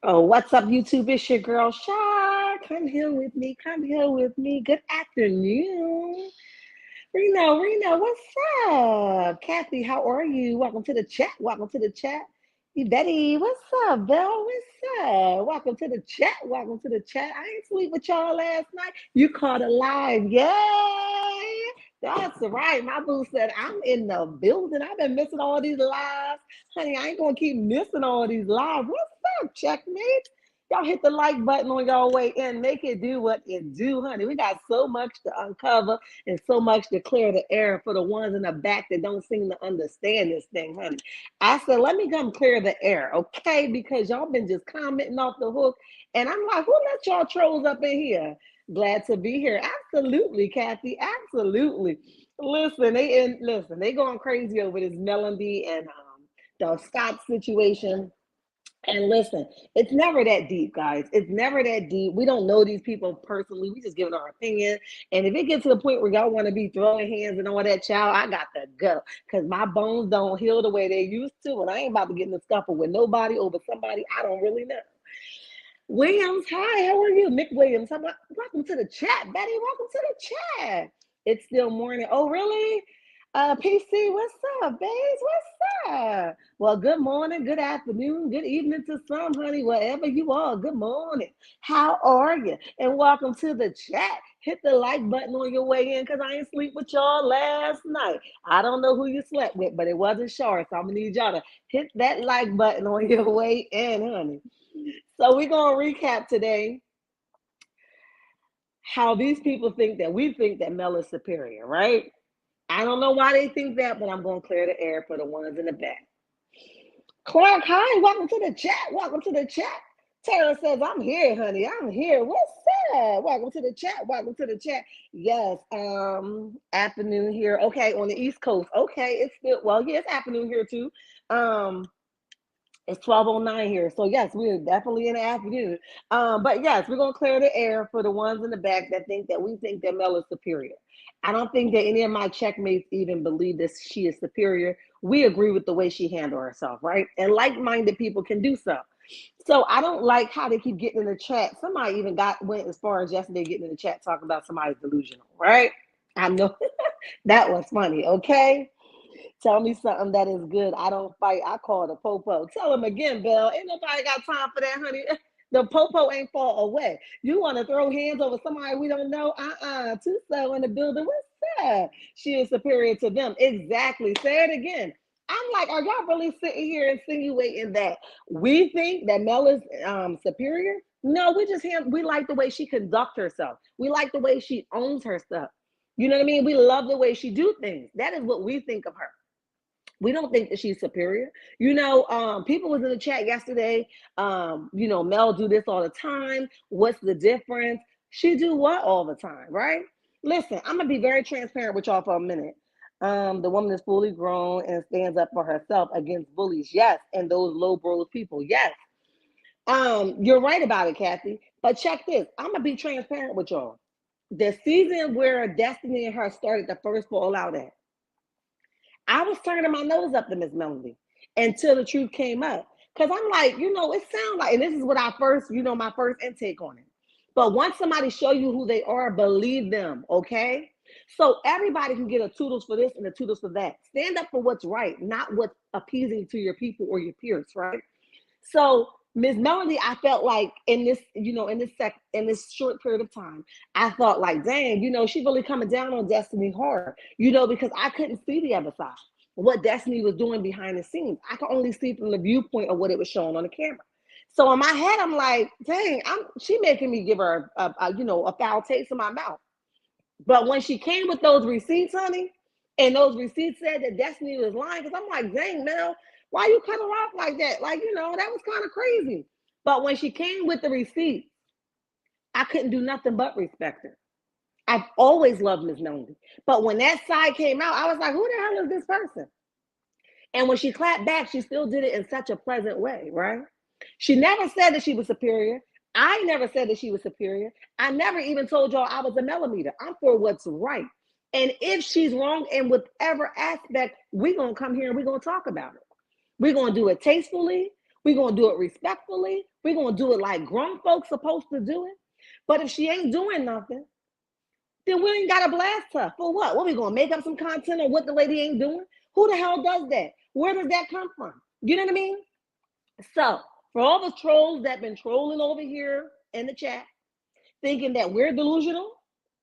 Oh, what's up, YouTube? It's your girl, Shy. Come here with me. Come here with me. Good afternoon. Reno, what's up? Kathy, how are you? Welcome to the chat. Welcome to the chat. Betty, what's up, Belle? What's up? Welcome to the chat. Welcome to the chat. I ain't sleep with y'all last night. You caught a live. Yay! That's right. My boo said, I'm in the building. I've been missing all these lives. Honey, I ain't going to keep missing all these lives. What's up, checkmate? Y'all hit the like button on y'all way in. Make it do what it do, honey. We got so much to uncover and so much to clear the air for the ones in the back that don't seem to understand this thing, honey. I said, let me come clear the air, okay? Because y'all been just commenting off the hook. And I'm like, who let y'all trolls up in here? Glad to be here. Absolutely, Kathy. Absolutely. Listen, they going crazy over this Melody and the Scott situation. And listen, it's never that deep, guys. It's never that deep. We don't know these people personally. We just giving our opinion. And if it gets to the point where y'all want to be throwing hands and all that, child, I got to go. Because my bones don't heal the way they used to. And I ain't about to get in a scuffle with nobody over somebody I don't really know. Williams, hi, how are you? Mick Williams, welcome to the chat. Betty, welcome to the chat. It's still morning. Oh, really? PC, what's up, babes? What's up? Well, good morning, good afternoon, good evening to some, honey, wherever you are. Good morning. How are you? And welcome to the chat. Hit the like button on your way in because I ain't sleep with y'all last night. I don't know who you slept with, but it wasn't short. So I'm going to need y'all to hit that like button on your way in, honey. So we're going to recap today how these people think that we think that Mel is superior, right? I don't know why they think that, but I'm going to clear the air for the ones in the back. Clark, hi, welcome to the chat. Welcome to the chat. Tara says, I'm here, honey. I'm here. What's up? Welcome to the chat. Welcome to the chat. Yes, afternoon here. Okay, on the East Coast. Okay, it's still, well, yeah, it's afternoon here too. It's 12:09 here. So yes, we're definitely in the afternoon. But yes, we're gonna clear the air for the ones in the back that think that we think that Mel is superior. I don't think that any of my checkmates even believe that she is superior. We agree with the way she handled herself, right? And like-minded people can do so. So I don't like how they keep getting in the chat. Somebody even went as far as yesterday getting in the chat talking about somebody's delusional, right? I know that was funny, okay? Tell me something that is good. I don't fight. I call it a popo. Tell him again, Bill. Ain't nobody got time for that, honey. The popo ain't far away. You want to throw hands over somebody we don't know? Tuso in the building. What's that? She is superior to them. Exactly. Say it again. I'm like, are y'all really sitting here insinuating that we think that Mel is superior? No, we like the way she conducts herself. We like the way she owns her stuff. You know what I mean? We love the way she do things. That is what we think of her. We don't think that she's superior. People was in the chat yesterday. Mel do this all the time. What's the difference? She do what all the time, right? Listen, I'm gonna be very transparent with y'all for a minute. The woman is fully grown and stands up for herself against bullies. Yes, and those low bros people. Yes. You're right about it, Kathy. But check this. I'm gonna be transparent with y'all. The season where Destiny and her started the first fallout at, I was turning my nose up to Miss Melody until the truth came up. Because I'm like, it sounds like, and this is what my first intake on it. But once somebody show you who they are, believe them, okay? So everybody can get a toodles for this and a toodles for that. Stand up for what's right, not what's appeasing to your people or your peers, right? So Miss Melody, I felt like in this short period of time, I thought like, dang, she really coming down on Destiny hard, because I couldn't see the other side, what Destiny was doing behind the scenes. I could only see from the viewpoint of what it was showing on the camera. So in my head, I'm like, dang, she making me give her a foul taste in my mouth. But when she came with those receipts, honey, and those receipts said that Destiny was lying, because I'm like, dang, Mel, why you cut her off like that? Like, that was kind of crazy. But when she came with the receipts, I couldn't do nothing but respect her. I've always loved Miss Melody. But when that side came out, I was like, who the hell is this person? And when she clapped back, she still did it in such a pleasant way, right? She never said that she was superior. I never said that she was superior. I never even told y'all I was a millimeter. I'm for what's right. And if she's wrong in whatever aspect, we're going to come here and we're going to talk about it. We're going to do it tastefully. We're going to do it respectfully. We're going to do it like grown folks supposed to do it. But if she ain't doing nothing, then we ain't got to blast her. For what? What, we going to make up some content on what the lady ain't doing? Who the hell does that? Where does that come from? You know what I mean? So, for all the trolls that been trolling over here in the chat, thinking that we're delusional,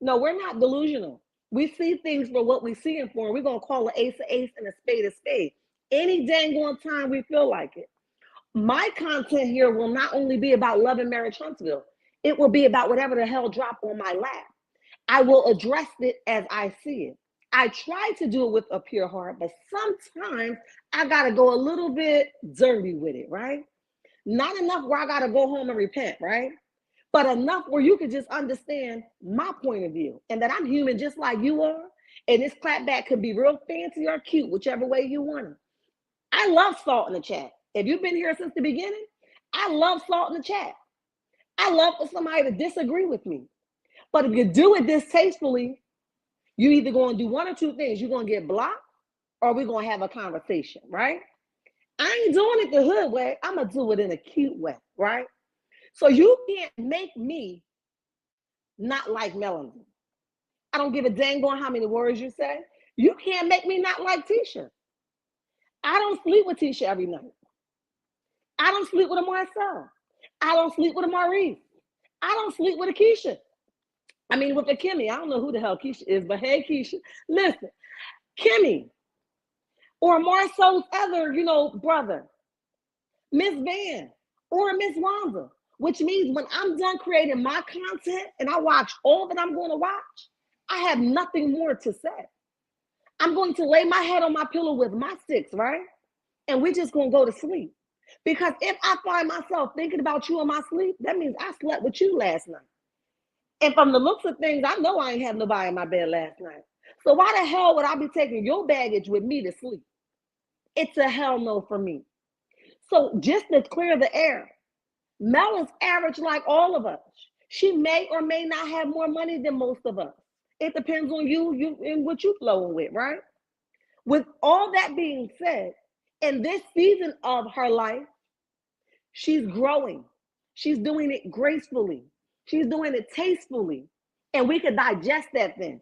no, we're not delusional. We see things for what we see them for, and we're going to call an ace a ace and a spade any dang on time we feel like it. My content here will not only be about Love and Marriage Huntsville, it will be about whatever the hell drop on my lap. I will address it as I see it. I try to do it with a pure heart, but sometimes I got to go a little bit dirty with it, right? Not enough where I got to go home and repent, right? But enough where you can just understand my point of view and that I'm human just like you are. And this clapback could be real fancy or cute, whichever way you want it. I love salt in the chat. If you've been here since the beginning, I love salt in the chat. I love for somebody to disagree with me. But if you do it distastefully, you either going to do one or two things. You're going to get blocked or we're going to have a conversation, right? I ain't doing it the hood way. I'm going to do it in a cute way, right? So you can't make me not like Melanie. I don't give a dang on how many words you say. You can't make me not like Tisha. I don't sleep with Tisha every night. I don't sleep with a Marcel. I don't sleep with a Maurice. I don't sleep with a Keisha. I mean, with a Kimmy. I don't know who the hell Keisha is, but hey, Keisha, listen, Kimmy or Marcel's other, brother, Miss Van or Miss Wanda, which means when I'm done creating my content and I watch all that I'm going to watch, I have nothing more to say. I'm going to lay my head on my pillow with my sticks, right? And we're just going to go to sleep. Because if I find myself thinking about you in my sleep, that means I slept with you last night. And from the looks of things, I know I ain't had nobody in my bed last night. So why the hell would I be taking your baggage with me to sleep? It's a hell no for me. So just to clear the air, Mel is average like all of us. She may or may not have more money than most of us. It depends on you and what you flowing with, right? With all that being said, in this season of her life, she's growing. She's doing it gracefully. She's doing it tastefully. And we could digest that thing.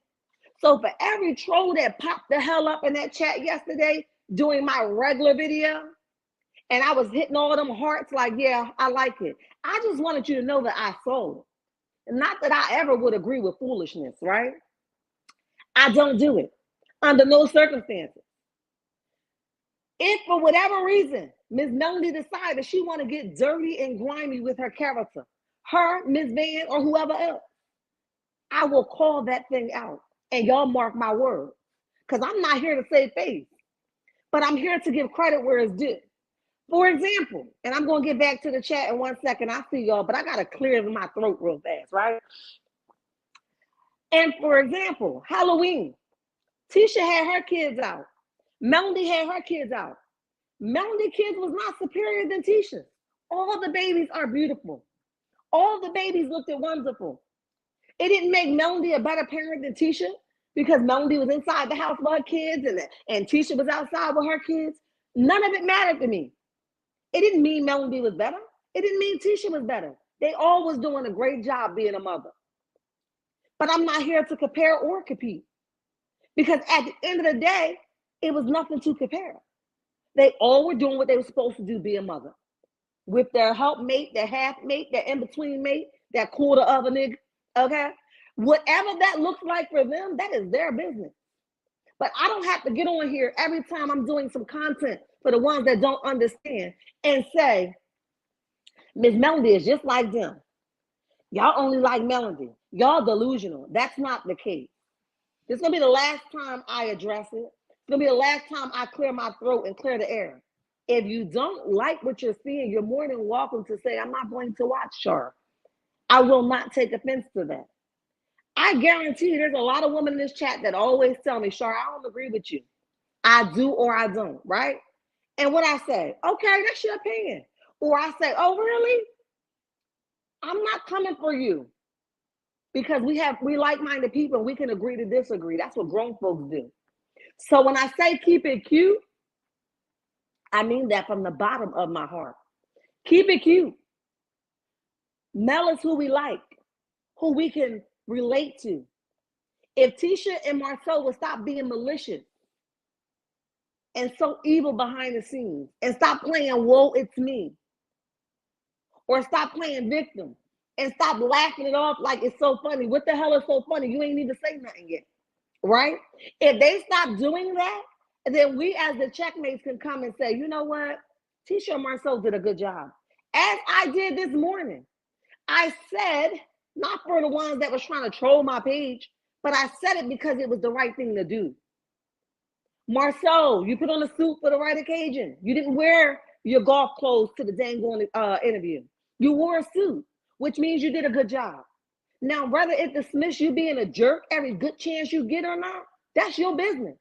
So for every troll that popped the hell up in that chat yesterday doing my regular video, and I was hitting all them hearts like, yeah, I like it. I just wanted you to know that I saw it. Not that I ever would agree with foolishness, right? I don't do it under no circumstances. If for whatever reason, Miss Melanie decided she want to get dirty and grimy with her character, her, Miss Van, or whoever else, I will call that thing out. And y'all mark my word. Because I'm not here to save face, but I'm here to give credit where it's due. For example, and I'm going to get back to the chat in 1 second. I see y'all, but I got to clear my throat real fast, right? And for example, Halloween, Tisha had her kids out. Melanie had her kids out. Melanie kids was not superior than Tisha. All the babies are beautiful. All the babies looked wonderful. It didn't make Melanie a better parent than Tisha because Melanie was inside the house with her kids and Tisha was outside with her kids. None of it mattered to me. It didn't mean Melanie was better. It didn't mean Tisha was better. They all was doing a great job being a mother. But I'm not here to compare or compete because at the end of the day, it was nothing to compare. They all were doing what they were supposed to do, be a mother. With their helpmate, their half mate, their in-between mate, their quarter of a nigga, okay? Whatever that looks like for them, that is their business. But I don't have to get on here every time I'm doing some content for the ones that don't understand and say, Miss Melody is just like them. Y'all only like Melody. Y'all delusional. That's not the case. This is going to be the last time I address it. It's going to be the last time I clear my throat and clear the air. If you don't like what you're seeing, you're more than welcome to say, I'm not going to watch her. I will not take offense to that. I guarantee you there's a lot of women in this chat that always tell me, Shar, I don't agree with you. I do or I don't, right? And what I say, okay, that's your opinion. Or I say, oh, really? I'm not coming for you. Because we like-minded people and we can agree to disagree. That's what grown folks do. So when I say keep it cute, I mean that from the bottom of my heart. Keep it cute. Mel is who we like, who we can relate to. If Tisha and Marcel would stop being malicious and so evil behind the scenes and stop playing woe it's me, or stop playing victim and stop laughing it off like it's so funny. What the hell is so funny? You ain't need to say nothing yet, right? If they stop doing that, then we as the checkmates can come and say, you know what? Tisha and Marcel did a good job. As I did this morning. I said, not for the ones that was trying to troll my page, but I said it because it was the right thing to do. Marcel, you put on a suit for the right occasion. You didn't wear your golf clothes to the dang interview. You wore a suit, which means you did a good job. Now, whether it dismiss you being a jerk every good chance you get or not, that's your business.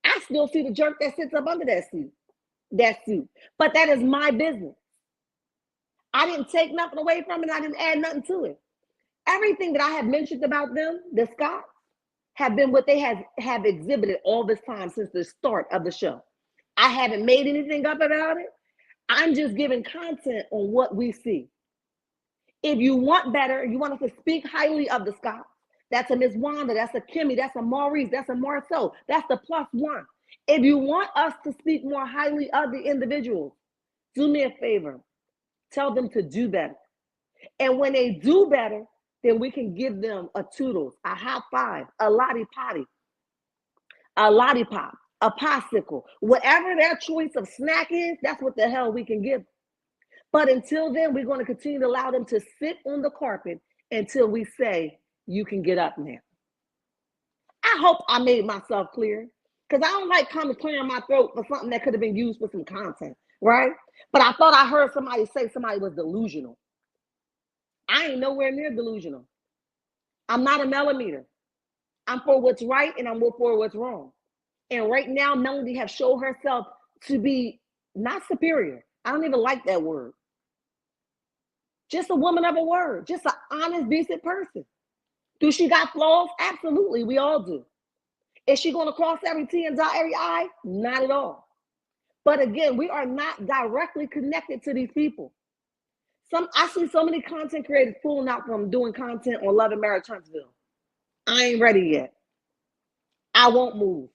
I still see the jerk that sits up under that suit. But that is my business. I didn't take nothing away from it. I didn't add nothing to it. Everything that I have mentioned about them, the Scots, have been what they have exhibited all this time since the start of the show. I haven't made anything up about it. I'm just giving content on what we see. If you want better, you want us to speak highly of the Scots. That's a Miss Wanda, that's a Kimmy, that's a Maurice, that's a Marceau, that's the +1. If you want us to speak more highly of the individuals, do me a favor. Tell them to do better. And when they do better, then we can give them a toodles, a high five, a lottie potty, a lollipop, a popsicle, whatever their choice of snack is, that's what the hell we can give. But until then, we're going to continue to allow them to sit on the carpet until we say, you can get up now. I hope I made myself clear, because I don't like coming clearing my throat for something that could have been used for some content, right? But I thought I heard somebody say somebody was delusional. I ain't nowhere near delusional. I'm not a millimeter. I'm for what's right and I'm for what's wrong. And right now, Melody has shown herself to be not superior. I don't even like that word. Just a woman of a word. Just an honest, decent person. Do she got flaws? Absolutely. We all do. Is she going to cross every T and dot every I? Not at all. But again, we are not directly connected to these people. I see so many content creators pulling out from doing content on Love and Marriage Huntsville. I ain't ready yet. I won't move.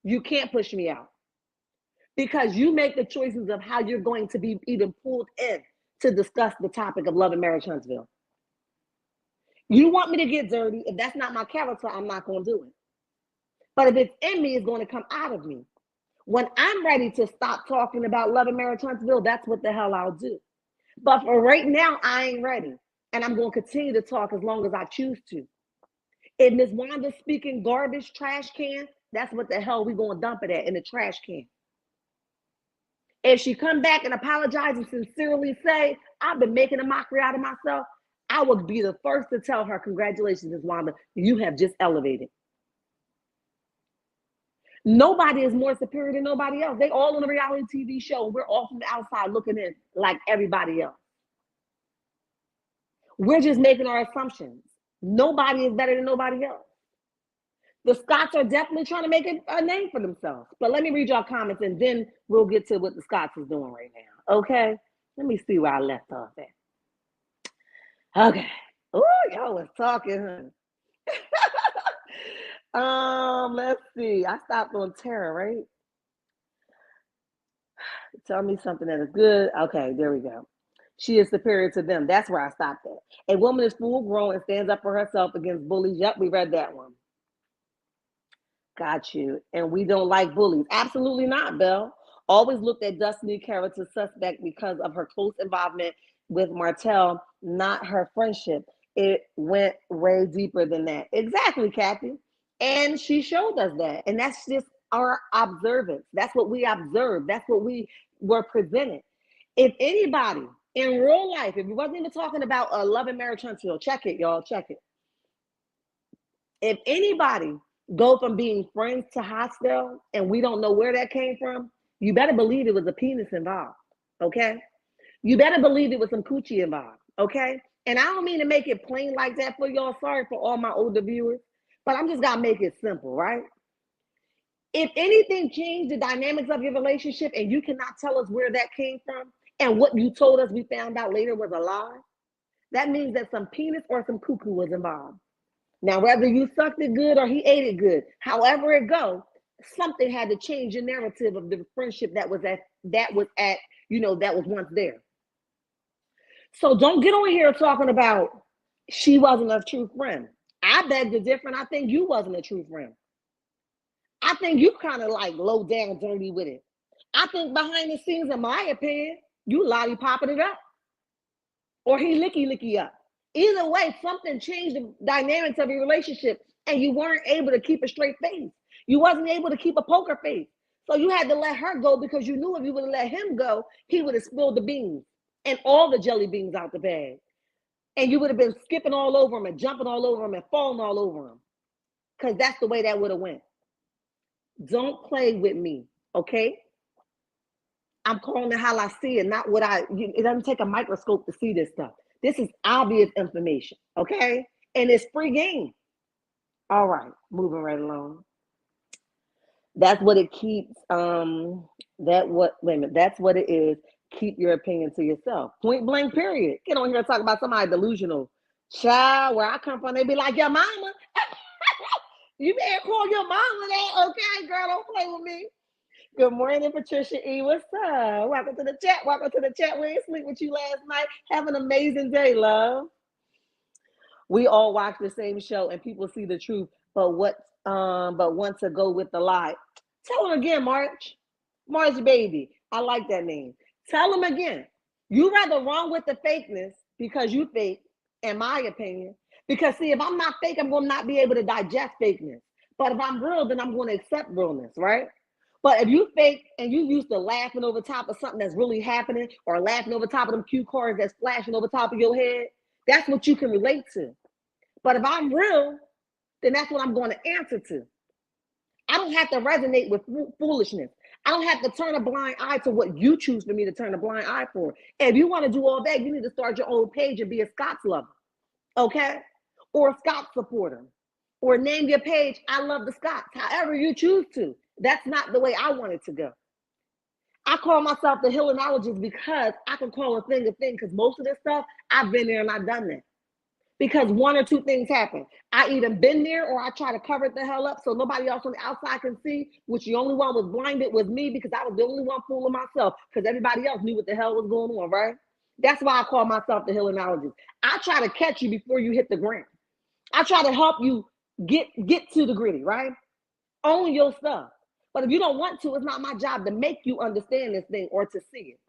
You can't push me out. Because you make the choices of how you're going to be even pulled in to discuss the topic of Love and Marriage Huntsville. You want me to get dirty. If that's not my character, I'm not going to do it. But if it's in me, it's going to come out of me. When I'm ready to stop talking about Love and Marriage Huntsville, that's what the hell I'll do. But for right now, I ain't ready. And I'm going to continue to talk as long as I choose to. If Miss Wanda's speaking garbage trash can, that's what the hell we going to dump it at, in the trash can. If she come back and apologize and sincerely say, I've been making a mockery out of myself, I would be the first to tell her, congratulations, Miss Wanda, you have just elevated. Nobody is more superior than nobody else. They all on a reality TV show. We're all from the outside looking in like everybody else. We're just making our assumptions. Nobody is better than nobody else. The Scots are definitely trying to make a name for themselves. But let me read y'all comments and then we'll get to what the Scots is doing right now. Okay? Let me see where I left off at. Okay. Oh, y'all was talking, huh? Let's see. I stopped on Tara, right? Tell me something that is good. Okay, there we go. She is superior to them. That's where I stopped at. A woman is full grown and stands up for herself against bullies. Yep, we read that one. Got you. And we don't like bullies. Absolutely not, Belle. Always looked at Destiny character suspect because of her close involvement with Martell, not her friendship. It went way deeper than that. Exactly, Kathy. And she showed us that. And that's just our observance. That's what we observed. That's what we were presented. If anybody in real life, if we wasn't even talking about a Love and Marriage Huntsville, check it, y'all, check it. If anybody go from being friends to hostile and we don't know where that came from, you better believe it was a penis involved, okay? You better believe it was some coochie involved, okay? And I don't mean to make it plain like that for y'all. Sorry for all my older viewers, but I'm just gonna make it simple, right? If anything changed the dynamics of your relationship and you cannot tell us where that came from, and what you told us we found out later was a lie, that means that some penis or some cuckoo was involved. Now, whether you sucked it good or he ate it good, however it go, something had to change the narrative of the friendship that was once there. So don't get on here talking about she wasn't a true friend. I beg to differ. I think you wasn't a true friend. I think you kind of like low down dirty with it. I think behind the scenes, in my opinion, you lollipopping it up or he licky up. Either way, something changed the dynamics of your relationship and you weren't able to keep a straight face. You wasn't able to keep a poker face. So you had to let her go because you knew if you would have let him go, he would have spilled the beans and all the jelly beans out the bag. And you would have been skipping all over him and jumping all over him and falling all over him. Because that's the way that would have went. Don't play with me, okay? I'm calling it how I see it, not what it doesn't take a microscope to see this stuff. This is obvious information, okay? And it's free game. All right, moving right along. That's what it keeps, that's what it is. Keep your opinion to yourself. Point blank, period. Get on here and talk about somebody delusional. Child, where I come from, they be like, your mama. You better call your mama that. Okay, girl, don't play with me. Good morning, Patricia E. What's up? Welcome to the chat. Welcome to the chat. We didn't sleep with you last night. Have an amazing day, love. We all watch the same show and people see the truth, but want to go with the lie. Tell them again, March. March baby. I like that name. Tell them again. You rather run with the fakeness because you fake, in my opinion. Because see, if I'm not fake, I'm going to not be able to digest fakeness. But if I'm real, then I'm going to accept realness, right? But if you fake and you used to laughing over top of something that's really happening or laughing over top of them cue cards that's flashing over top of your head, that's what you can relate to. But if I'm real, then that's what I'm going to answer to. I don't have to resonate with foolishness. I don't have to turn a blind eye to what you choose for me to turn a blind eye for. If you want to do all that, you need to start your own page and be a Scots lover, okay? Or a Scots supporter. Or name your page, I love the Scots, however you choose to. That's not the way I want it to go. I call myself the Hillenologist because I can call a thing, because most of this stuff, I've been there and I've done that. Because one or two things happen. I either been there or I try to cover it the hell up so nobody else on the outside can see, which the only one was blinded was me because I was the only one fooling myself because everybody else knew what the hell was going on, right? That's why I call myself the Hillenologist. I try to catch you before you hit the ground. I try to help you get to the gritty, right? Own your stuff. But if you don't want to, it's not my job to make you understand this thing or to see it.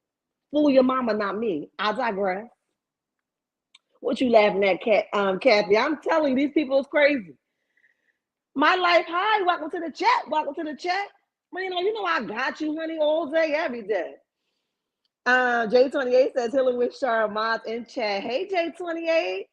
Fool your mama, not me. I digress. What you laughing at, Kathy? I'm telling you, these people is crazy. My life, hi, welcome to the chat. Welcome to the chat. Well, you know I got you, honey, all day, every day. J28 says, Hillary with Shara Moth in chat. Hey, J28.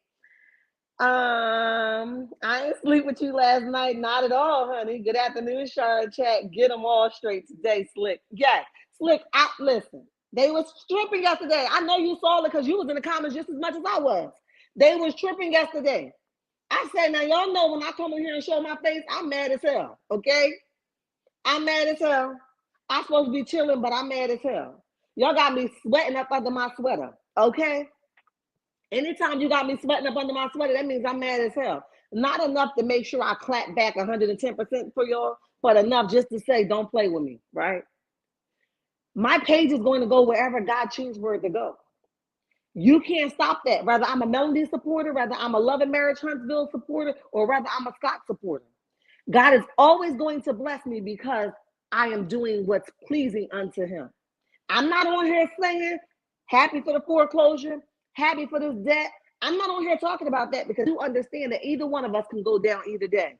I ain't sleep with you last night. Not at all, honey. Good afternoon, Shara chat. Get them all straight today, Slick. Yes, Slick, listen. They was tripping yesterday. I know you saw it because you was in the comments just as much as I was. They was tripping yesterday. I said, now y'all know when I come in here and show my face, I'm mad as hell, okay? I'm mad as hell. I'm supposed to be chilling, but I'm mad as hell. Y'all got me sweating up under my sweater, okay? Anytime you got me sweating up under my sweater, that means I'm mad as hell. Not enough to make sure I clap back 110% for y'all, but enough just to say, don't play with me, right? My page is going to go wherever God chooses for it to go. You can't stop that. Whether I'm a Melody supporter, whether I'm a Love and Marriage Huntsville supporter, or whether I'm a Scott supporter. God is always going to bless me because I am doing what's pleasing unto him. I'm not on here saying happy for the foreclosure, happy for this debt. I'm not on here talking about that because you understand that either one of us can go down either day.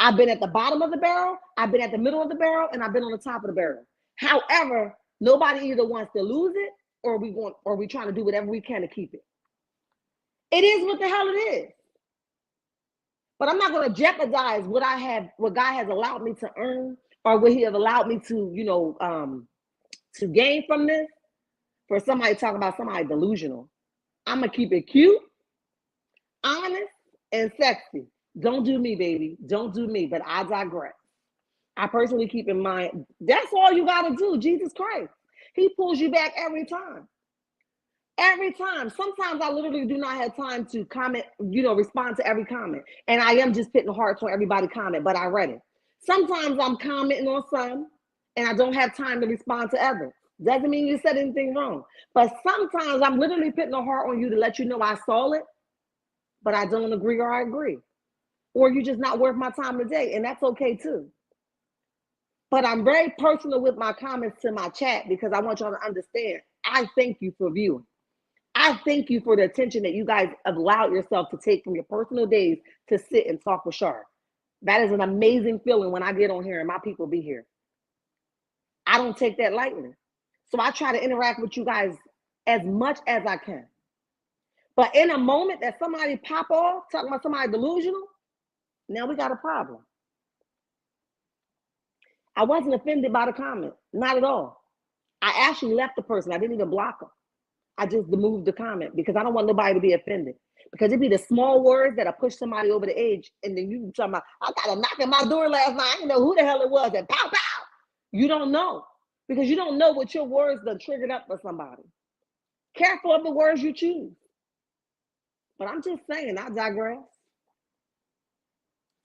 I've been at the bottom of the barrel, I've been at the middle of the barrel, and I've been on the top of the barrel. However, nobody either wants to lose it or we trying to do whatever we can to keep it. It is what the hell it is. But I'm not going to jeopardize what God has allowed me to earn or what he has allowed me to, to gain from this for somebody talking about somebody delusional. I'm going to keep it cute, honest, and sexy. Don't do me, baby. Don't do me, but I digress. I personally keep in mind, that's all you got to do, Jesus Christ. He pulls you back every time. Every time. Sometimes I literally do not have time to comment, respond to every comment. And I am just putting hearts on everybody comment, but I read it. Sometimes I'm commenting on some and I don't have time to respond to others. Doesn't mean you said anything wrong. But sometimes I'm literally putting a heart on you to let you know I saw it, but I don't agree or I agree. Or you're just not worth my time today. And that's okay too. But I'm very personal with my comments to my chat because I want y'all to understand. I thank you for viewing. I thank you for the attention that you guys have allowed yourself to take from your personal days to sit and talk with Shar. That is an amazing feeling when I get on here and my people be here. I don't take that lightly. So I try to interact with you guys as much as I can. But in a moment that somebody pop off, talking about somebody delusional, now we got a problem. I wasn't offended by the comment, not at all. I actually left the person. I didn't even block them. I just removed the comment because I don't want nobody to be offended. Because it'd be the small words that I push somebody over the edge, and then you talking about, I got a knock at my door last night. I didn't know who the hell it was, and pow pow. You don't know because you don't know what your words done triggered up for somebody. Careful of the words you choose. But I'm just saying, I digress.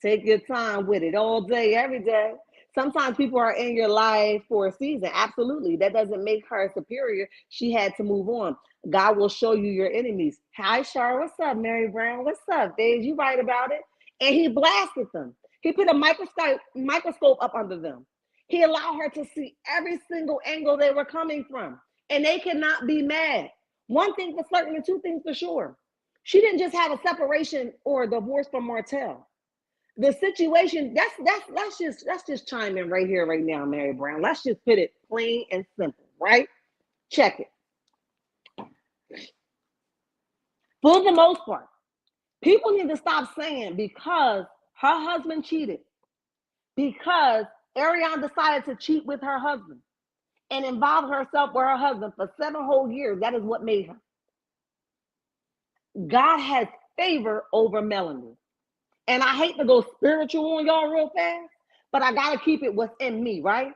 Take your time with it all day, every day. Sometimes people are in your life for a season. Absolutely. That doesn't make her superior. She had to move on. God will show you your enemies. Hi, Shar. What's up, Mary Brown? What's up, Dave? You right about it? And he blasted them. He put a microscope up under them. He allowed her to see every single angle they were coming from. And they cannot be mad. One thing for certain and two things for sure. She didn't just have a separation or a divorce from Martell. The situation, let's just chime in right here, right now, Mary Brown. Let's just put it plain and simple, right? Check it. For the most part, people need to stop saying because her husband cheated, because Ariane decided to cheat with her husband and involve herself with her husband for 7 whole years. That is what made her. God has favor over Melanie. And I hate to go spiritual on y'all real fast, but I got to keep it what's in me, right?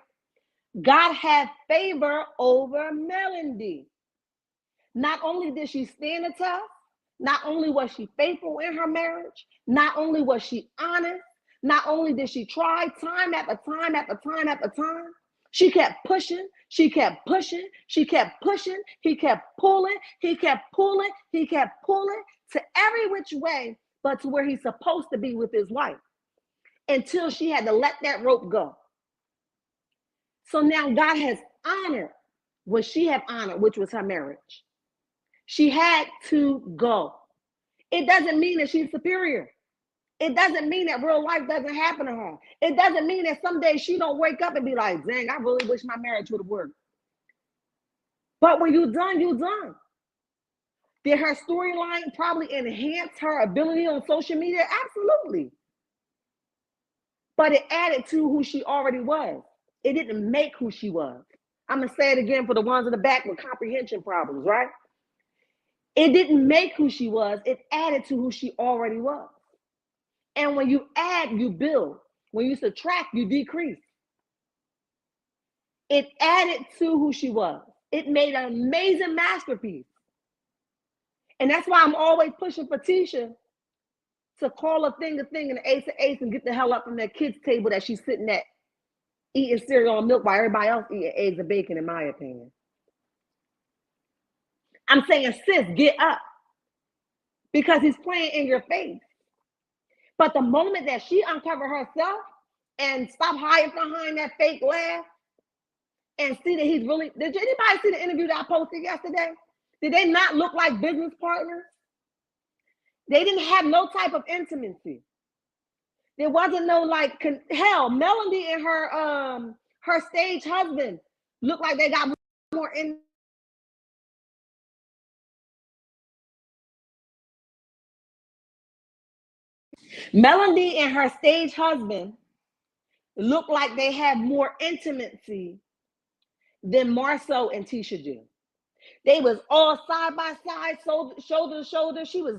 God had favor over Melody. Not only did she stand the test, not only was she faithful in her marriage, not only was she honest, not only did she try time after time after time after time, she kept pushing, she kept pushing, she kept pushing, he kept pulling, he kept pulling, he kept pulling to every which way but to where he's supposed to be with his wife until she had to let that rope go. So now God has honored what she had honored, which was her marriage. She had to go. It doesn't mean that she's superior. It doesn't mean that real life doesn't happen to her. It doesn't mean that someday she don't wake up and be like, dang, I really wish my marriage would have worked. But when you're done, you're done. Did her storyline probably enhance her ability on social media? Absolutely. But it added to who she already was. It didn't make who she was. I'm going to say it again for the ones in the back with comprehension problems, right? It didn't make who she was. It added to who she already was. And when you add, you build. When you subtract, you decrease. It added to who she was. It made an amazing masterpiece. And that's why I'm always pushing for Tisha to call a thing and an ace and get the hell up from that kid's table that she's sitting at eating cereal and milk while everybody else eating eggs and bacon, in my opinion. I'm saying, sis, get up. Because he's playing in your face. But the moment that she uncovered herself and stop hiding behind that fake laugh and see that he's really, did anybody see the interview that I posted yesterday? Did they not look like business partners? They didn't have no type of intimacy. There wasn't no like, hell, Melody and her stage husband looked like they got more in. Melody and her stage husband looked like they had more intimacy than Marceau and Tisha do. They was all side by side, shoulder to shoulder. She was,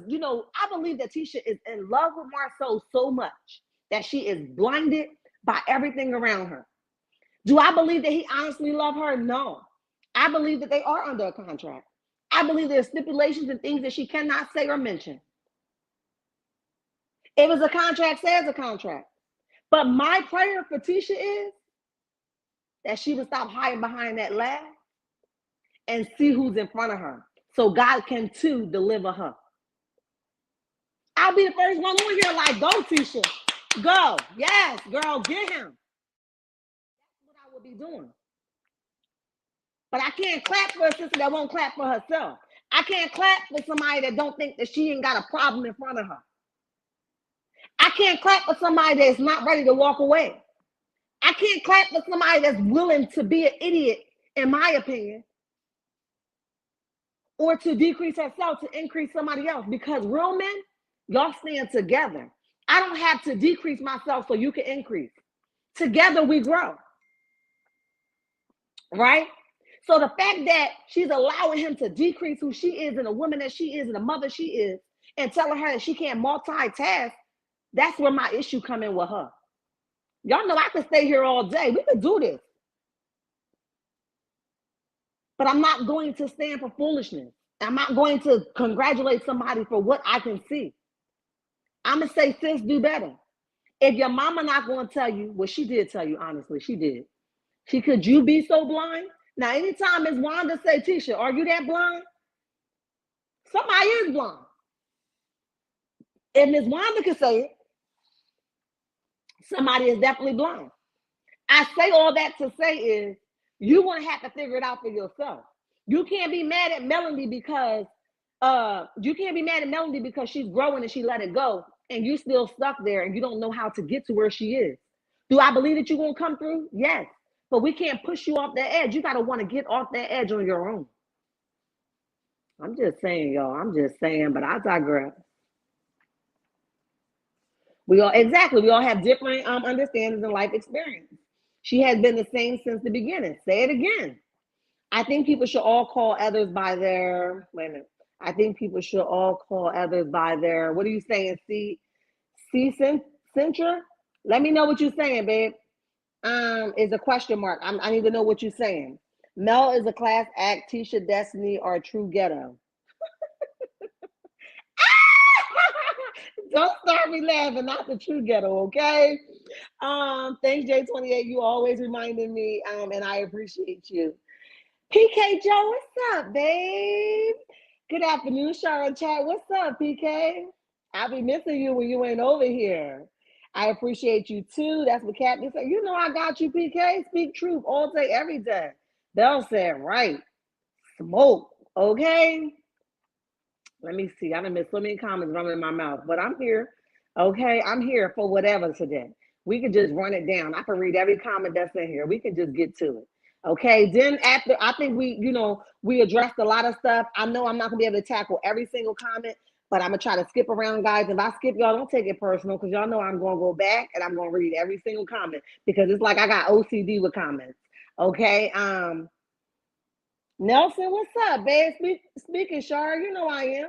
I believe that Tisha is in love with Marceau so much that she is blinded by everything around her. Do I believe that he honestly loved her? No. I believe that they are under a contract. I believe there's stipulations and things that she cannot say or mention. If it's a contract, says a contract. But my prayer for Tisha is that she would stop hiding behind that laugh and see who's in front of her, so God can too deliver her. I'll be the first one on here like, go, Tisha. Go. Yes, girl, get him. That's what I would be doing. But I can't clap for a sister that won't clap for herself. I can't clap for somebody that don't think that she ain't got a problem in front of her. I can't clap for somebody that's not ready to walk away. I can't clap for somebody that's willing to be an idiot, in my opinion, or to decrease herself to increase somebody else. Because real men, y'all stand together. I don't have to decrease myself so you can increase. Together we grow. Right? So the fact that she's allowing him to decrease who she is and the woman that she is and the mother she is and telling her that she can't multitask, that's where my issue come in with her. Y'all know I could stay here all day. We could do this. But I'm not going to stand for foolishness. I'm not going to congratulate somebody for what I can see. I'm going to say, sis, do better. If your mama not going to tell you, well, she did tell you, honestly, she did. Could you be so blind? Now, anytime Ms. Wanda say, Tisha, are you that blind? Somebody is blind. If Ms. Wanda can say it, somebody is definitely blind. I say all that to say is, you're going to have to figure it out for yourself. You can't be mad at Melody because she's growing and she let it go, and you still stuck there and you don't know how to get to where she is. Do I believe that you're going to come through? Yes. But we can't push you off that edge. You got to want to get off that edge on your own. I'm just saying, y'all. I'm just saying, but I digress. We all have different understandings and life experience. She has been the same since the beginning. Say it again. I think people should all call others by their, wait a minute. I think people should all call others by their, what are you saying? Centra? Let me know what you're saying, babe. Is a question mark. I need to know what you're saying. Mel is a class act. Tisha, Destiny are true ghetto. Don't start me laughing, not the true ghetto, okay? Thanks, J28. You always reminding me, and I appreciate you. PK Joe, what's up, babe? Good afternoon, Sharon Chat. What's up, PK? I'll be missing you when you ain't over here. I appreciate you too. That's what Kathy said. You know I got you, PK. Speak truth all day, every day. Bell said, right. Smoke, okay? Let me see. I done missed so many comments running in my mouth, but I'm here. Okay, I'm here for whatever today. We can just run it down. I can read every comment that's in here. We can just get to it. Okay, then after, I think we addressed a lot of stuff. I know I'm not gonna be able to tackle every single comment, but I'm gonna try to skip around, guys. If I skip, y'all don't take it personal, because y'all know I'm gonna go back and I'm gonna read every single comment, because it's like I got OCD with comments. Okay, Nelson, what's up, babe? Speaking, Shar, you know I am.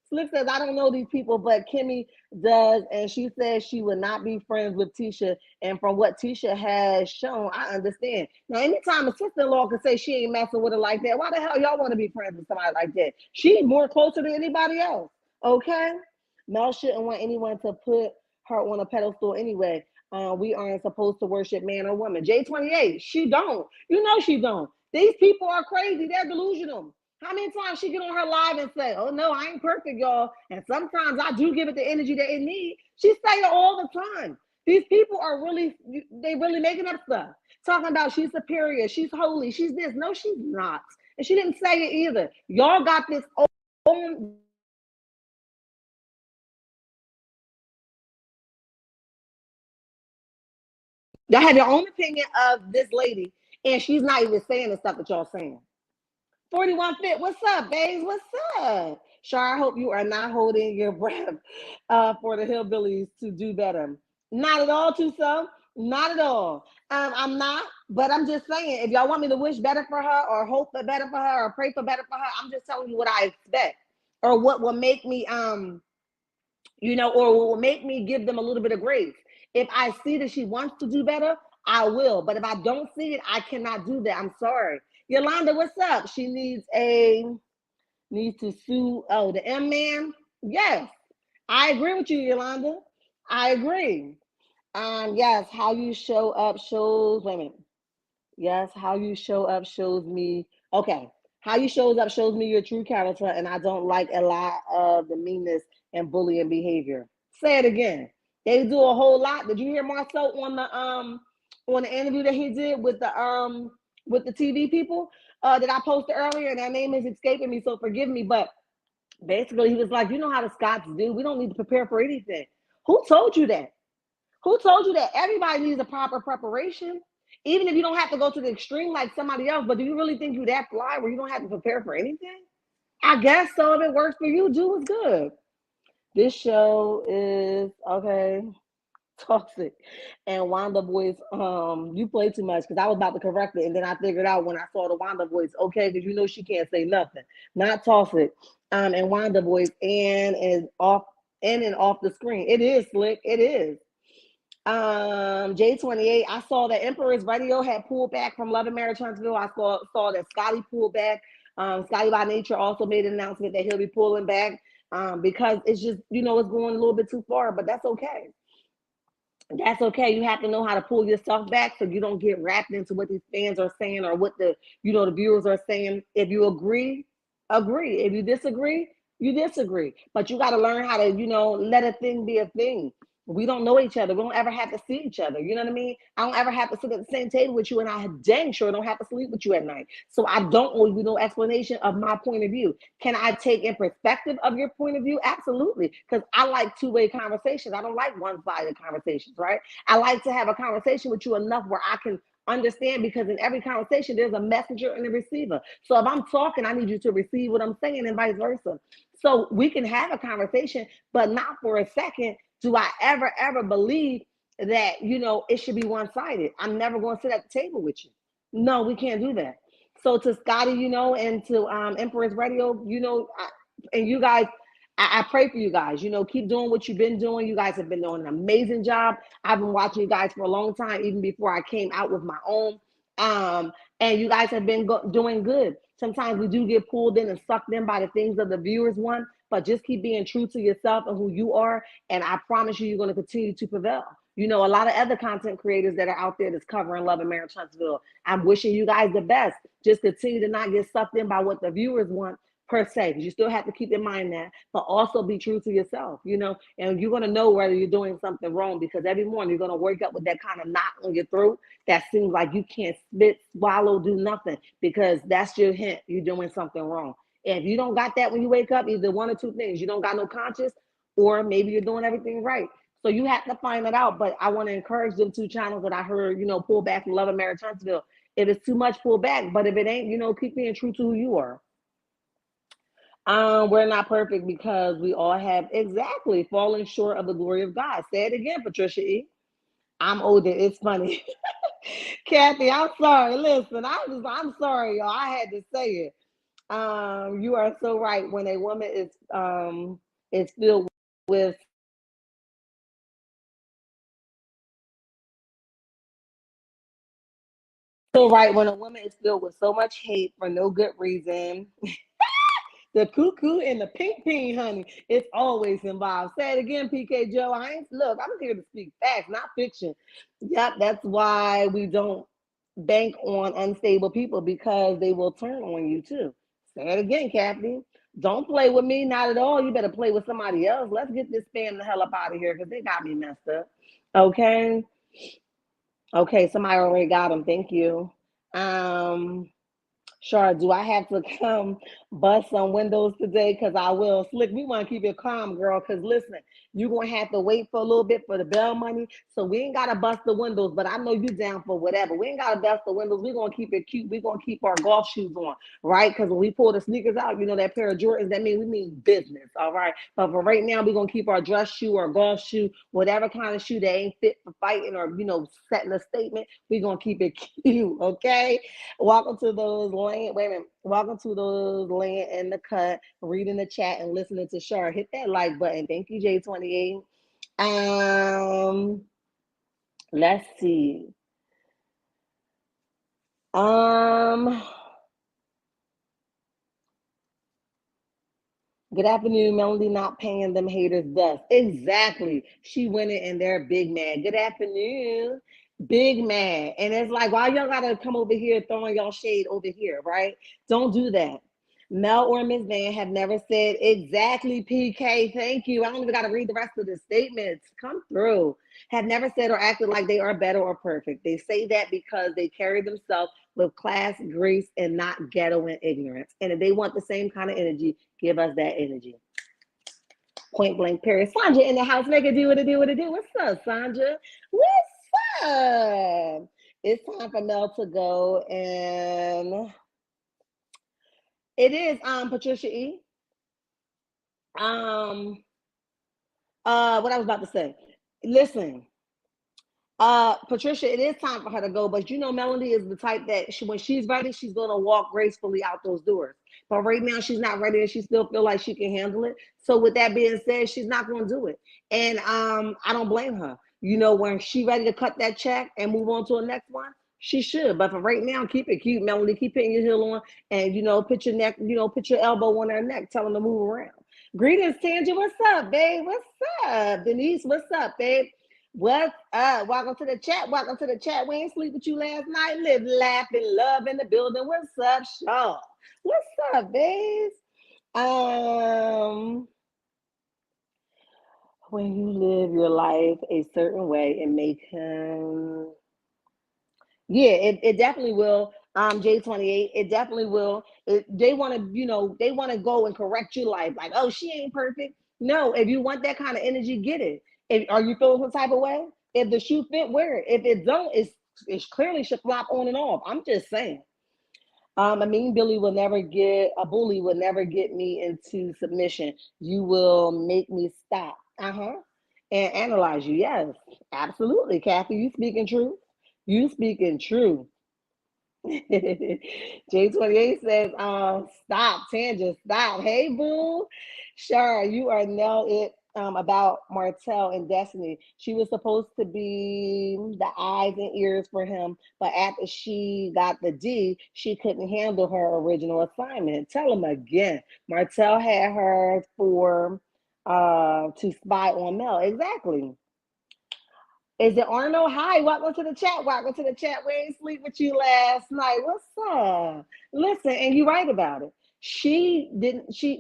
Slick says, I don't know these people, but Kimmy does, and she says she would not be friends with Tisha, and from what Tisha has shown, I understand. Now, anytime a sister-in-law can say she ain't messing with her like that, why the hell y'all want to be friends with somebody like that? She's more closer than anybody else, okay? Mel shouldn't want anyone to put her on a pedestal anyway. We aren't supposed to worship man or woman. J28, she don't. You know she don't. These people are crazy. They're delusional. How many times she get on her live and say, oh, no, I ain't perfect, y'all. And sometimes I do give it the energy that it needs. She say it all the time. These people are really making up stuff. Talking about she's superior, she's holy, she's this. No, she's not. And she didn't say it either. Y'all got this own. Y'all have your own opinion of this lady, and she's not even saying the stuff that y'all saying. 41 Fit, what's up, babes? What's up? Shar, I hope you are not holding your breath for the hillbillies to do better. Not at all, Tuso. Not at all. I'm not, but I'm just saying, if y'all want me to wish better for her or hope for better for her or pray for better for her, I'm just telling you what I expect or what will make me, or what will make me give them a little bit of grace. If I see that she wants to do better, I will. But if I don't see it, I cannot do that. I'm sorry. Yolanda, what's up? She needs to sue. Oh, the M man. Yes, I agree with you, Yolanda. I agree. Yes, how you show up shows. Wait a minute. Yes, how you show up shows me. Okay, how you shows up shows me your true character, and I don't like a lot of the meanness and bullying behavior. Say it again. They do a whole lot. Did you hear Marcel on the interview that he did with the TV people that I posted earlier? And their name is escaping me, so forgive me. But basically, he was like, you know how the Scots do. We don't need to prepare for anything. Who told you that? Who told you that? Everybody needs a proper preparation. Even if you don't have to go to the extreme like somebody else, but do you really think you that fly where you don't have to prepare for anything? I guess so. If it works for you, do what's good. This show is okay. Toxic. And Wanda voice, you play too much because I was about to correct it, and then I figured out when I saw the Wanda voice, okay, because you know she can't say nothing. Not toxic. And Wanda voice and off the screen. It is slick. It is. J28, I saw that Emperor's Radio had pulled back from Love and Marriage Huntsville. I saw that Scotty pulled back. Scotty by Nature also made an announcement that he'll be pulling back because it's just, it's going a little bit too far, but that's okay. That's okay. You have to know how to pull yourself back so you don't get wrapped into what these fans are saying or what the viewers are saying. If you agree, agree. If you disagree, you disagree. But you got to learn how to, let a thing be a thing. We don't know each other. We don't ever have to see each other. You know what I mean? I don't ever have to sit at the same table with you, and I dang sure don't have to sleep with you at night. So I don't owe you no explanation of my point of view. Can I take in perspective of your point of view? Absolutely. Because I like two-way conversations. I don't like one-sided conversations, right? I like to have a conversation with you enough where I can understand, because in every conversation there's a messenger and a receiver. So if I'm talking, I need you to receive what I'm saying and vice versa. So we can have a conversation, but not for a second do I ever believe that, it should be one-sided. I'm never going to sit at the table with you. No, we can't do that. So to Scotty, and to Empress Radio, and you guys, I pray for you guys. Keep doing what you've been doing. You guys have been doing an amazing job. I've been watching you guys for a long time, even before I came out with my own. And you guys have been doing good. Sometimes we do get pulled in and sucked in by the things that the viewers want, but just keep being true to yourself and who you are. And I promise you're going to continue to prevail. A lot of other content creators that are out there that's covering Love and Marriage Huntsville. I'm wishing you guys the best. Just continue to not get sucked in by what the viewers want per se, because you still have to keep in mind that, but also be true to yourself, and you're going to know whether you're doing something wrong, because every morning you're going to wake up with that kind of knot on your throat that seems like you can't spit, swallow, do nothing, because that's your hint you're doing something wrong. And if you don't got that when you wake up, either one or two things: you don't got no conscience, or maybe you're doing everything right. So you have to find it out. But I want to encourage them two channels that I heard, pull back from Love and Marriage Huntsville. If it's too much, pull back. But if it ain't, keep being true to who you are. We're not perfect because we all have exactly fallen short of the glory of God. Say it again, Patricia E. I'm older. It's funny. Kathy, I'm sorry. Listen, I'm sorry, y'all. I had to say it. You are so right. When a woman is filled with so right, when a woman is filled with so much hate for no good reason, the cuckoo and the pink peen, honey, it's always involved. Say it again, PK Joe. I'm here to speak facts, not fiction. Yep, that's why we don't bank on unstable people, because they will turn on you too. Say it again, Kathy. Don't play with me, not at all. You better play with somebody else. Let's get this spam the hell up out of here, because they got me messed up. Okay. Okay, somebody already got them. Thank you. Um, Sure. Do I have to come bust some windows today? Because I will. Slick, we want to keep it calm, girl. Because listen, you're going to have to wait for a little bit for the bell money. So we ain't got to bust the windows, but I know you down for whatever. We ain't got to bust the windows. We're going to keep it cute. We're going to keep our golf shoes on, right? Because when we pull the sneakers out, that pair of Jordans, we mean business, all right? But for right now, we're going to keep our dress shoe or golf shoe, whatever kind of shoe that ain't fit for fighting or, setting a statement. We're going to keep it cute, okay? Welcome to those laying. Wait a minute. Welcome to those laying in the cut, reading the chat and listening to Shar. Hit that like button. Thank you, J28. Let's see. Um, Good afternoon, Melody. Not paying them haters dust. Exactly. She went in and they're big mad. Good afternoon. Big mad. And it's like, why y'all gotta come over here throwing y'all shade over here, right? Don't do that. Mel or Ms. Van have never said exactly PK. Thank you. I don't even gotta read the rest of the statements. Come through. Have never said or acted like they are better or perfect. They say that because they carry themselves with class, grace, and not ghetto and ignorance. And if they want the same kind of energy, give us that energy. Point blank period. Sandra in the house. Make it do what it do what it do. What's up, Sandra? What's up? It's time for Mel to go, and it is Patricia E. Um what I was about to say. Listen, Patricia, it is time for her to go, but you know, Melanie is the type that when she's ready, she's gonna walk gracefully out those doors. But right now, she's not ready, and she still feel like she can handle it. So, with that being said, she's not gonna do it, and I don't blame her. You know, when she ready to cut that check and move on to the next one, she should. But for right now, keep it cute, Melanie. Keep putting your heel on, and put your neck, put your elbow on her neck, tell them to move around. Greetings, Tangent. What's up, babe? What's up, Denise? What's up, babe? What's up? Welcome to the chat. Welcome to the chat. We ain't sleep with you last night. Live, laugh, and love in the building. What's up, Shaw? What's up, babes? When you live your life a certain way and make him, yeah, it definitely will. J28, it definitely will. They want to, they want to go and correct your life. Like, oh, she ain't perfect. No, if you want that kind of energy, get it. Are you feeling some type of way? If the shoe fit, wear it. If it don't, it's clearly should flop on and off. I'm just saying. A mean bully will never get a bully will never get me into submission. You will make me stop. Uh-huh. And analyze you. Yes, absolutely. Kathy, you speaking true. You speaking true. J28 says, stop, tangent, stop. Hey, boo. Sure, you are nailed it about Martell and Destiny. She was supposed to be the eyes and ears for him, but after she got the D, she couldn't handle her original assignment. Tell him again. Martell had her for to spy on Mel. Exactly. Is it Arnold? Hi, welcome to the chat. Welcome to the chat. We ain't sleep with you last night. What's up? Listen, and you're right about it.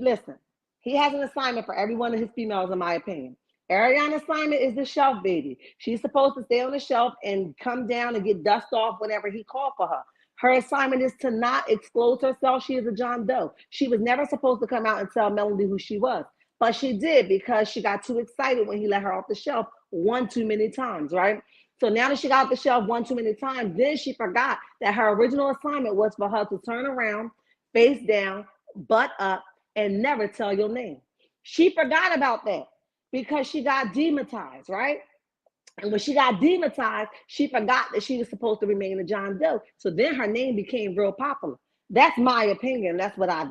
Listen, he has an assignment for every one of his females, in my opinion. Ariana's assignment is the shelf baby. She's supposed to stay on the shelf and come down and get dust off whenever he called for her. Her assignment is to not expose herself. She is a John Doe. She was never supposed to come out and tell Melody who she was. But she did because she got too excited when he let her off the shelf one too many times, right? So now that she got off the shelf one too many times, then she forgot that her original assignment was for her to turn around, face down, butt up, and never tell your name. She forgot about that because she got demonetized, right? And when she got demonetized, she forgot that she was supposed to remain a John Doe. So then her name became real popular. That's my opinion. That's what I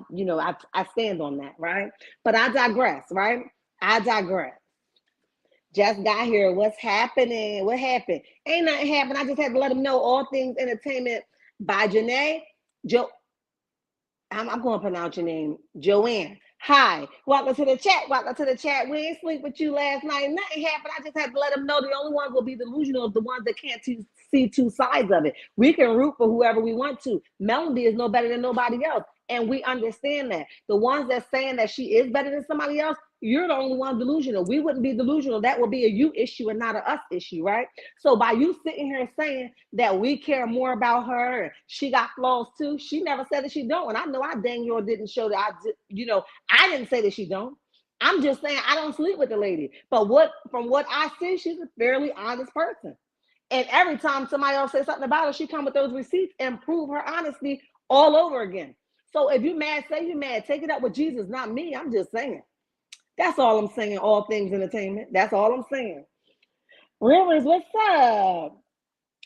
stand on that, right? But I digress, right? I digress. Just got here. What's happening? What happened? Ain't nothing happened. I just had to let them know all things entertainment by Janae. I'm going to pronounce your name, Joanne. Hi, welcome to the chat. Welcome to the chat. We ain't sleep with you last night. Nothing happened. I just had to let them know the only ones will be delusional is the ones that can't see two sides of it. We can root for whoever we want to. Melody is no better than nobody else. And we understand that. The ones that saying that she is better than somebody else, you're the only one delusional. We wouldn't be delusional. That would be a you issue and not a us issue, right? So by you sitting here saying that we care more about her, she got flaws too. She never said that she don't. And I know I dang your didn't show that I didn't say that she don't. I'm just saying I don't sleep with the lady. But from what I see, she's a fairly honest person. And every time somebody else says something about her, she come with those receipts and prove her honesty all over again. So if you mad, say you mad. Take it up with Jesus, not me. I'm just saying. That's all I'm saying. All things entertainment. That's all I'm saying. Rivers, what's up?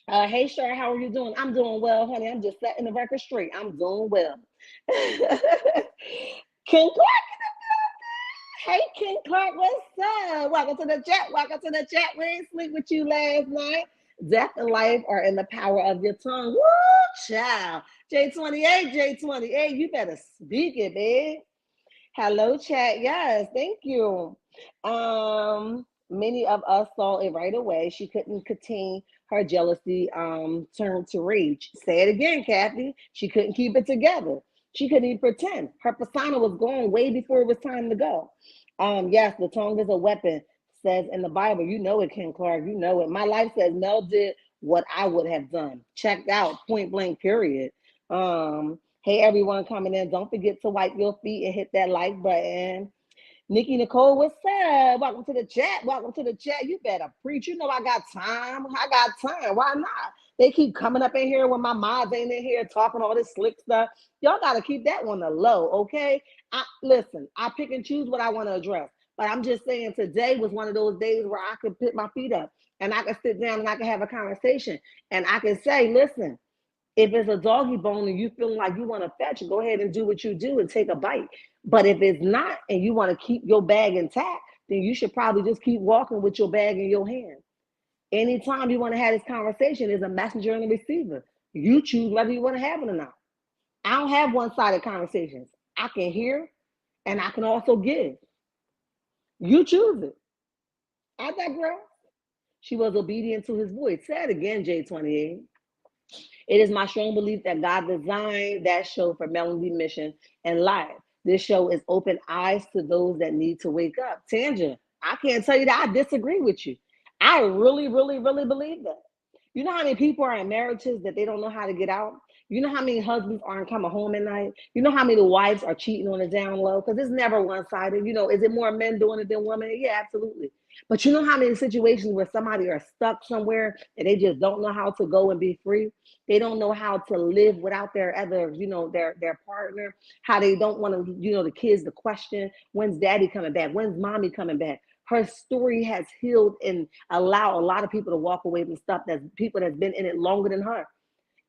Hey, Sher, how are you doing? I'm doing well, honey. I'm just setting the record straight. I'm doing well. King Clark in the building. Hey, King Clark, what's up? Welcome to the chat. Welcome to the chat. We ain't sleep with you last night. Death and life are in the power of your tongue. Woo, child. J28, you better speak it, babe. Hello, chat. Yes, thank you. Many of us saw it right away. She couldn't contain her jealousy, turned to rage. Say it again, Kathy. She couldn't keep it together. She couldn't even pretend. Her persona was gone way before it was time to go. Yes, the tongue is a weapon, says in the Bible. You know it, Ken Clark. You know it. My life says Mel did what I would have done. Checked out, point blank, period. Hey, everyone coming in, don't forget to wipe your feet and hit that like button. Nikki Nicole, what's up? Welcome to the chat. Welcome to the chat. You better preach. You know I got time. I got time. Why not? They keep coming up in here when my mods ain't in here talking all this slick stuff. Y'all got to keep that one low, okay? Listen, I pick and choose what I want to address. But I'm just saying today was one of those days where I could put my feet up and I could sit down and I could have a conversation. And I can say, listen, if it's a doggy bone and you feel like you want to fetch, go ahead and do what you do and take a bite. But if it's not and you want to keep your bag intact, then you should probably just keep walking with your bag in your hand. Anytime you want to have this conversation, there's a messenger and a receiver. You choose whether you want to have it or not. I don't have one-sided conversations. I can hear and I can also give. You choose it. I digress. She was obedient to his voice. Say it again, J28. It is my strong belief that God designed that show for Melody Mission and live. This show is open eyes to those that need to wake up. Tanja, I can't tell you that I disagree with you. I really, really, really believe that. You know how many people are in marriages that they don't know how to get out? You know how many husbands aren't coming home at night? You know how many wives are cheating on the down low? Because it's never one sided. You know, is it more men doing it than women? Yeah, absolutely. But you know how many situations where somebody are stuck somewhere and they just don't know how to go and be free? They don't know how to live without their other, their partner. How they don't want to, the kids to question, when's daddy coming back? When's mommy coming back? Her story has healed and allowed a lot of people to walk away from stuff that people that's been in it longer than her.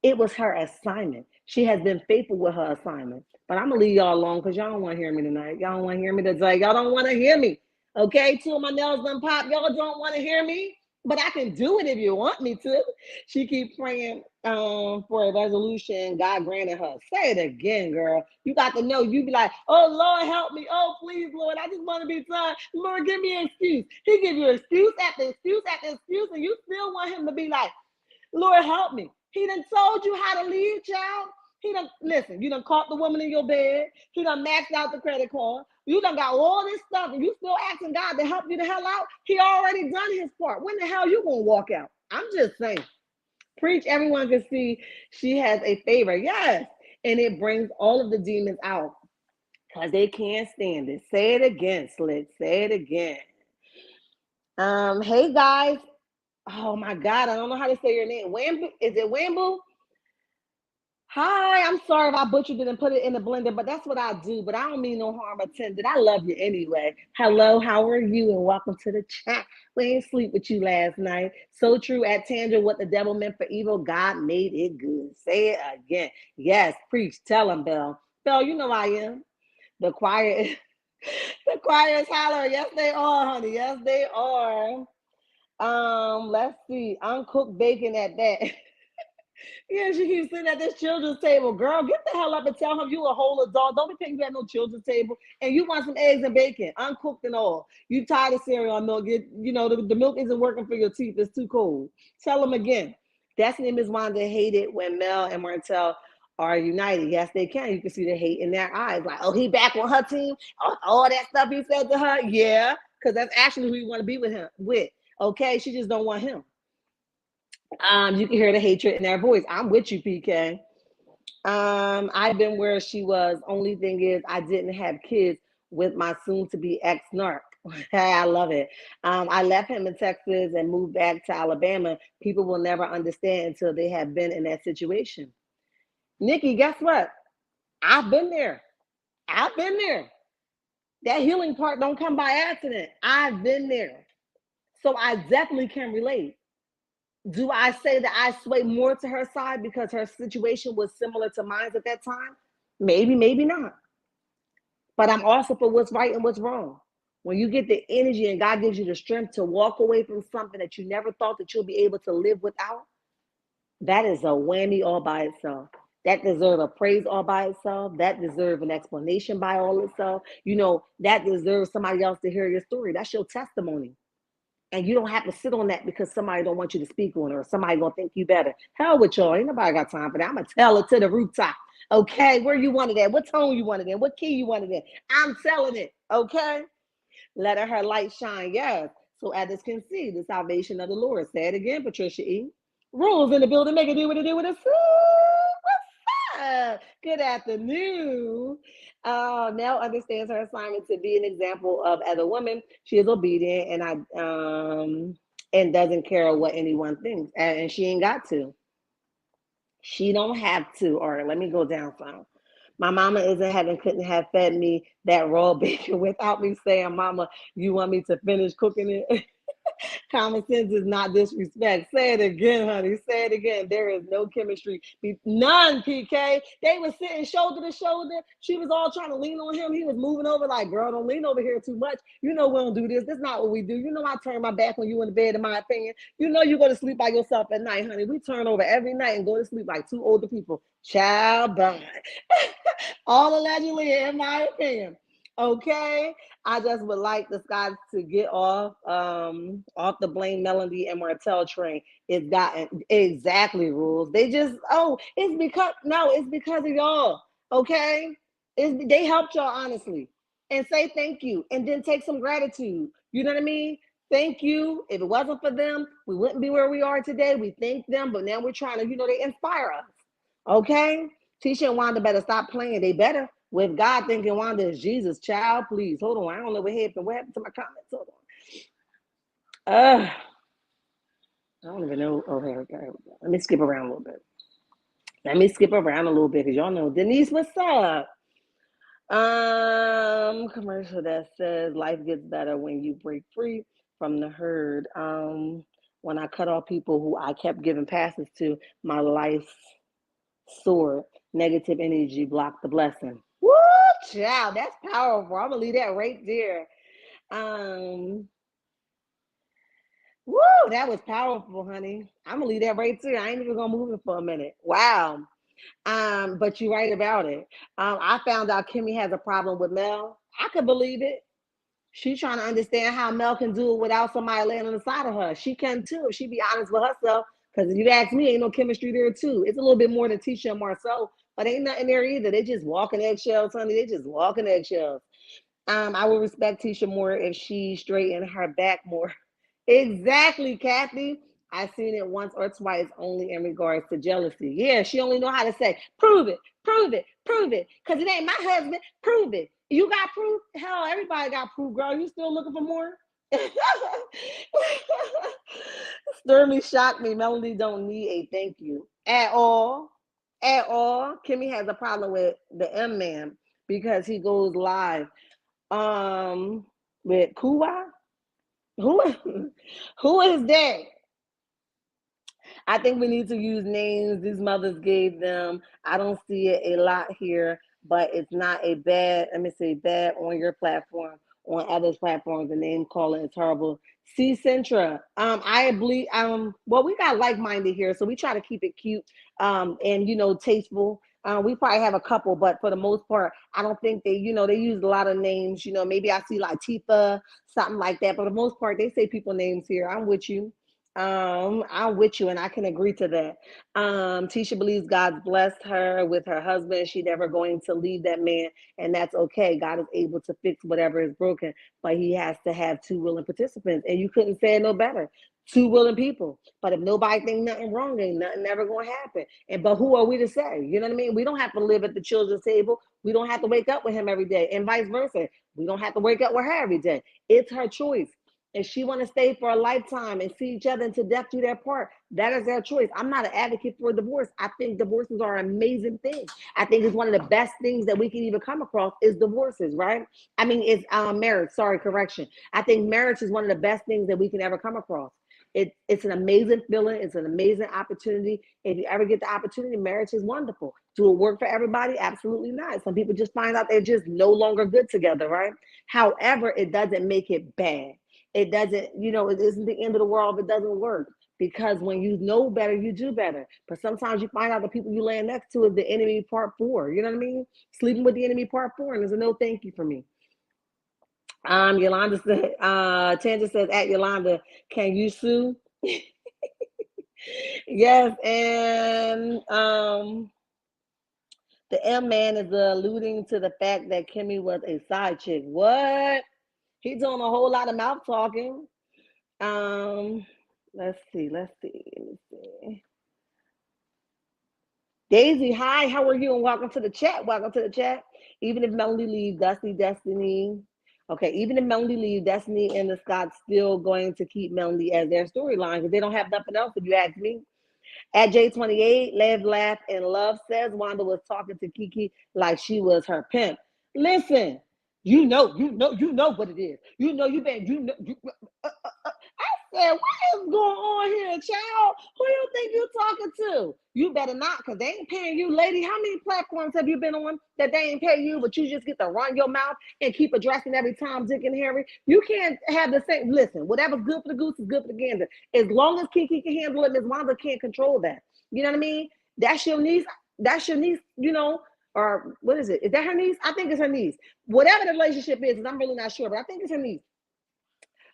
It was her assignment. She has been faithful with her assignment. But I'm gonna leave y'all alone because y'all don't want to hear me tonight. Y'all don't want to hear me today. Y'all don't want to hear me. Okay, two of my nails done pop. Y'all don't want to hear me, but I can do it if you want me to. She keep praying for a resolution God granted her. Say it again, girl. You got to know. You be like, oh Lord, help me. Oh please, Lord, I just want to be done. Lord, give me an excuse. He give you excuse after excuse after excuse, and you still want him to be like, Lord, help me. He done told you how to leave, child. He done, listen, you done caught the woman in your bed. He done maxed out the credit card. You done got all this stuff and you still asking God to help you the hell out. He already done his part. When the hell you gonna walk out? I'm just saying. Preach, everyone can see she has a favor. Yes. And it brings all of the demons out because they can't stand it. Say it again, Slick. Say it again. Hey guys. Oh my God, I don't know how to say your name. Wambu, is it Wambu? Hi, I'm sorry if I butchered it and put it in the blender, but that's what I do. But I don't mean no harm intended. I love you anyway. Hello, how are you? And welcome to the chat. We ain't sleep with you last night. So true at Tangent, what the devil meant for evil, God made it good. Say it again. Yes, preach. Tell him, Bell. Bell, you know I am. The choir, the choir is hollering. Yes, they are, honey. Yes, they are. Let's see. Uncooked bacon at that. Yeah, she keeps sitting at this children's table. Girl, get the hell up and tell him you a whole adult. Don't be thinking you at no children's table. And you want some eggs and bacon, uncooked and all. You tired of cereal and milk. The milk isn't working for your teeth. It's too cold. Tell them again. Destiny and Miss Wanda hated when Mel and Martell are united. Yes, they can. You can see the hate in their eyes. Like, oh, he back on her team. All that stuff he said to her. Yeah, because that's actually who you want to be with him with. Okay, she just don't want him. You can hear the hatred in their voice. I'm with you, PK. I've been where she was. Only thing is, I didn't have kids with my soon-to-be ex-narc. I love it. I left him in Texas and moved back to Alabama. People will never understand until they have been in that situation. Nikki, guess what? I've been there. I've been there. That healing part don't come by accident. I've been there. So I definitely can relate. Do I say that I sway more to her side because her situation was similar to mine at that time? Maybe, maybe not. But I'm also for what's right and what's wrong. When you get the energy and God gives you the strength to walk away from something that you never thought that you'll be able to live without, that is a whammy all by itself. that deserve a praise all by itself. That deserve an explanation by all itself. That deserves somebody else to hear your story. That's your testimony. And you don't have to sit on that because somebody don't want you to speak on it or somebody gonna think you better. Hell with y'all. Ain't nobody got time for that. I'm gonna tell it to the rooftop. Okay, where you want it at? What tone you want it in? What key you want it in? I'm telling it. Okay, let her light shine. Yes. So others can see the salvation of the Lord. Say it again, Patricia E. Rules in the building. Make it do what it do with us. Good afternoon. Nell understands her assignment to be an example of as a woman. She is obedient and doesn't care what anyone thinks. And she ain't got to. She don't have to. All right, let me go down some. My mama is in heaven, couldn't have fed me that raw bacon without me saying, Mama, you want me to finish cooking it? Common sense is not disrespect. Say it again, honey. Say it again. There is no chemistry. None, PK. They were sitting shoulder to shoulder. She was all trying to lean on him. He was moving over like, girl, don't lean over here too much. We don't do this. That's not what we do. I turn my back on you in the bed, in my opinion. You go to sleep by yourself at night, honey. We turn over every night and go to sleep like two older people. Child, bye. All allegedly, in my opinion. Okay. I just would like the Scots to get off the blame Melody and Martell train. It's gotten exactly rules. They just it's because of y'all. Okay, they helped y'all honestly, and say thank you, and then take some gratitude. You know what I mean? Thank you. If it wasn't for them, we wouldn't be where we are today. We thank them, but now we're trying to, they inspire us. Okay, Tisha and Wanda better stop playing. They better. With God thinking Wanda is Jesus, child, please. Hold on. I don't know what happened. What happened to my comments? Hold on. I don't even know. Okay. Let me skip around a little bit. Because y'all know. Denise, what's up? Commercial that says life gets better when you break free from the herd. When I cut off people who I kept giving passes to, my life soared. Negative energy blocked the blessing. Woo, child, that's powerful. I'm gonna leave that right there. Woo, that was powerful, honey. I'm gonna leave that right there. I ain't even gonna move it for a minute. Wow. But you're right about it. I found out Kimmy has a problem with Mel. I could believe it. She's trying to understand how Mel can do it without somebody laying on the side of her. She can too, if she be honest with herself. Because if you ask me, ain't no chemistry there too. It's a little bit more than Tisha and Marcel, but ain't nothing there either. They just walking eggshells, honey. They just walking eggshells. I would respect Tisha more if she straightened her back more. Exactly, Kathy. I've seen it once or twice only in regards to jealousy. Yeah, she only know how to say, prove it, prove it, prove it. Because it ain't my husband, prove it. You got proof? Hell, everybody got proof, girl. You still looking for more? Sternly shocked me. Melody don't need a thank you at all. At all. Kimmy has a problem with the M man because he goes live with Kuwa. Who is that? I think we need to use names these mothers gave them. I don't see it a lot here, but it's not a bad, let me say bad on your platform. On others' platforms, the name calling is horrible. C Centra. I believe well, we got like-minded here, so we try to keep it cute and tasteful. We probably have a couple, but for the most part, I don't think they use a lot of names. Maybe I see Latifah, something like that. But for the most part, they say people names here. I'm with you. I'm with you, and I can agree to that. Tisha believes God's blessed her with her husband. She's never going to leave that man, and that's okay. God is able to fix whatever is broken, but he has to have two willing participants, and you couldn't say it no better. Two willing people. But if nobody think nothing wrong, ain't nothing ever gonna happen. But who are we to say? You know what I mean? We don't have to live at the children's table. We don't have to wake up with him every day, and vice versa. We don't have to wake up with her every day. It's her choice. If she want to stay for a lifetime and see each other until death do their part, that is their choice. I'm not an advocate for divorce. I think divorces are an amazing thing. I think it's one of the best things that we can even come across is divorces, right? I mean, it's marriage. Sorry, correction. I think marriage is one of the best things that we can ever come across. It's an amazing feeling. It's an amazing opportunity. If you ever get the opportunity, marriage is wonderful. Do it work for everybody? Absolutely not. Some people just find out they're just no longer good together, right? However, it doesn't make it bad. It doesn't, it isn't the end of the world if it doesn't work. because when you know better, you do better. But sometimes you find out the people you land next to is the enemy part four. You know what I mean? Sleeping with the enemy part four, and there's a no thank you for me. Yolanda said, Tanja says at Yolanda, can you sue? Yes, and the M man is alluding to the fact that Kimmy was a side chick. What? He's doing a whole lot of mouth talking. Um, let's see. Daisy, hi, how are you? And welcome to the chat. Welcome to the chat. Even if Melody leaves, Destiny. Okay, even if Melody leaves, Destiny and the Scots still going to keep Melody as their storyline because they don't have nothing else, if you ask me. At J28, Live, Laugh, and Love says Wanda was talking to Kiki like she was her pimp. Listen, you know what it is. You know you been, you know, I said, what is going on here, child? Who you think you talking to? You better not, because they ain't paying you, lady. How many platforms have you been on that they ain't pay you, but you just get to run your mouth and keep addressing every time Dick and Harry? You can't have the same. Listen, whatever's good for the goose is good for the gander. As long as Kiki can handle it, Miss Wanda can't control that. You know what I mean? That's your niece. That's your niece, you know, or what is it? Is that her niece? I think it's her niece. Whatever the relationship is, I'm really not sure, but I think it's her niece.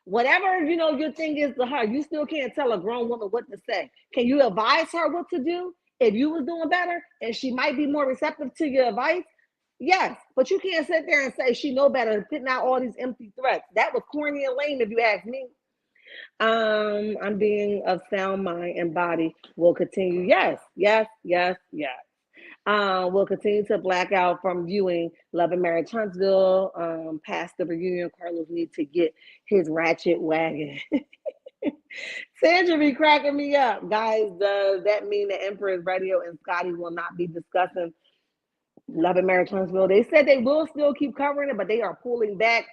Whatever you know your thing is to her, you still can't tell a grown woman what to say. Can you advise her what to do if you was doing better and she might be more receptive to your advice? Yes, but you can't sit there and say she know better and putting out all these empty threats. That was corny and lame if you ask me. I'm being of sound mind and body will continue. Yes. Will continue to black out from viewing Love and Marriage Huntsville. Past the reunion, Carlos needs to get his ratchet wagon. Sandra be cracking me up. Guys, does that mean the Empress Radio and Scotty will not be discussing Love and Marriage Huntsville? They said they will still keep covering it, but they are pulling back,